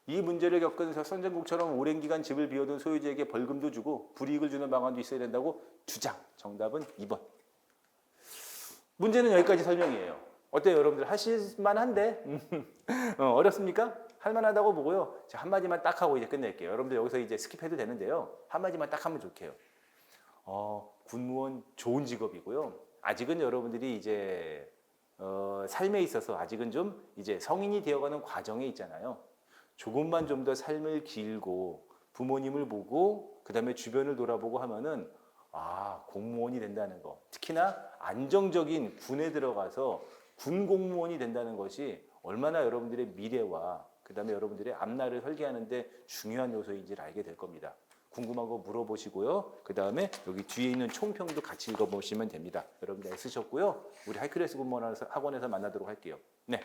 이 문제를 겪은 선진국처럼 오랜 기간 집을 비워둔 소유주에게 벌금도 주고 불이익을 주는 방안도 있어야 된다고 주장. 정답은 2번. 문제는 여기까지 설명이에요. 어때요, 여러분들? 하실만한데? 어렵습니까? 할만하다고 보고요. 자, 한마디만 딱 하고 이제 끝낼게요. 여러분들 여기서 이제 스킵해도 되는데요. 한마디만 딱 하면 좋게요. 군무원 좋은 직업이고요. 아직은 여러분들이 이제 삶에 있어서 아직은 좀 이제 성인이 되어가는 과정에 있잖아요. 조금만 좀 더 삶을 길고 부모님을 보고 그 다음에 주변을 돌아보고 하면은 공무원이 된다는 거. 특히나 안정적인 군에 들어가서 군 공무원이 된다는 것이 얼마나 여러분들의 미래와 그 다음에 여러분들의 앞날을 설계하는데 중요한 요소인지를 알게 될 겁니다. 궁금한 거 물어보시고요. 그 다음에 여기 뒤에 있는 총평도 같이 읽어보시면 됩니다. 여러분들 애쓰셨고요. 우리 하이클래스 군무원 학원에서 만나도록 할게요. 네.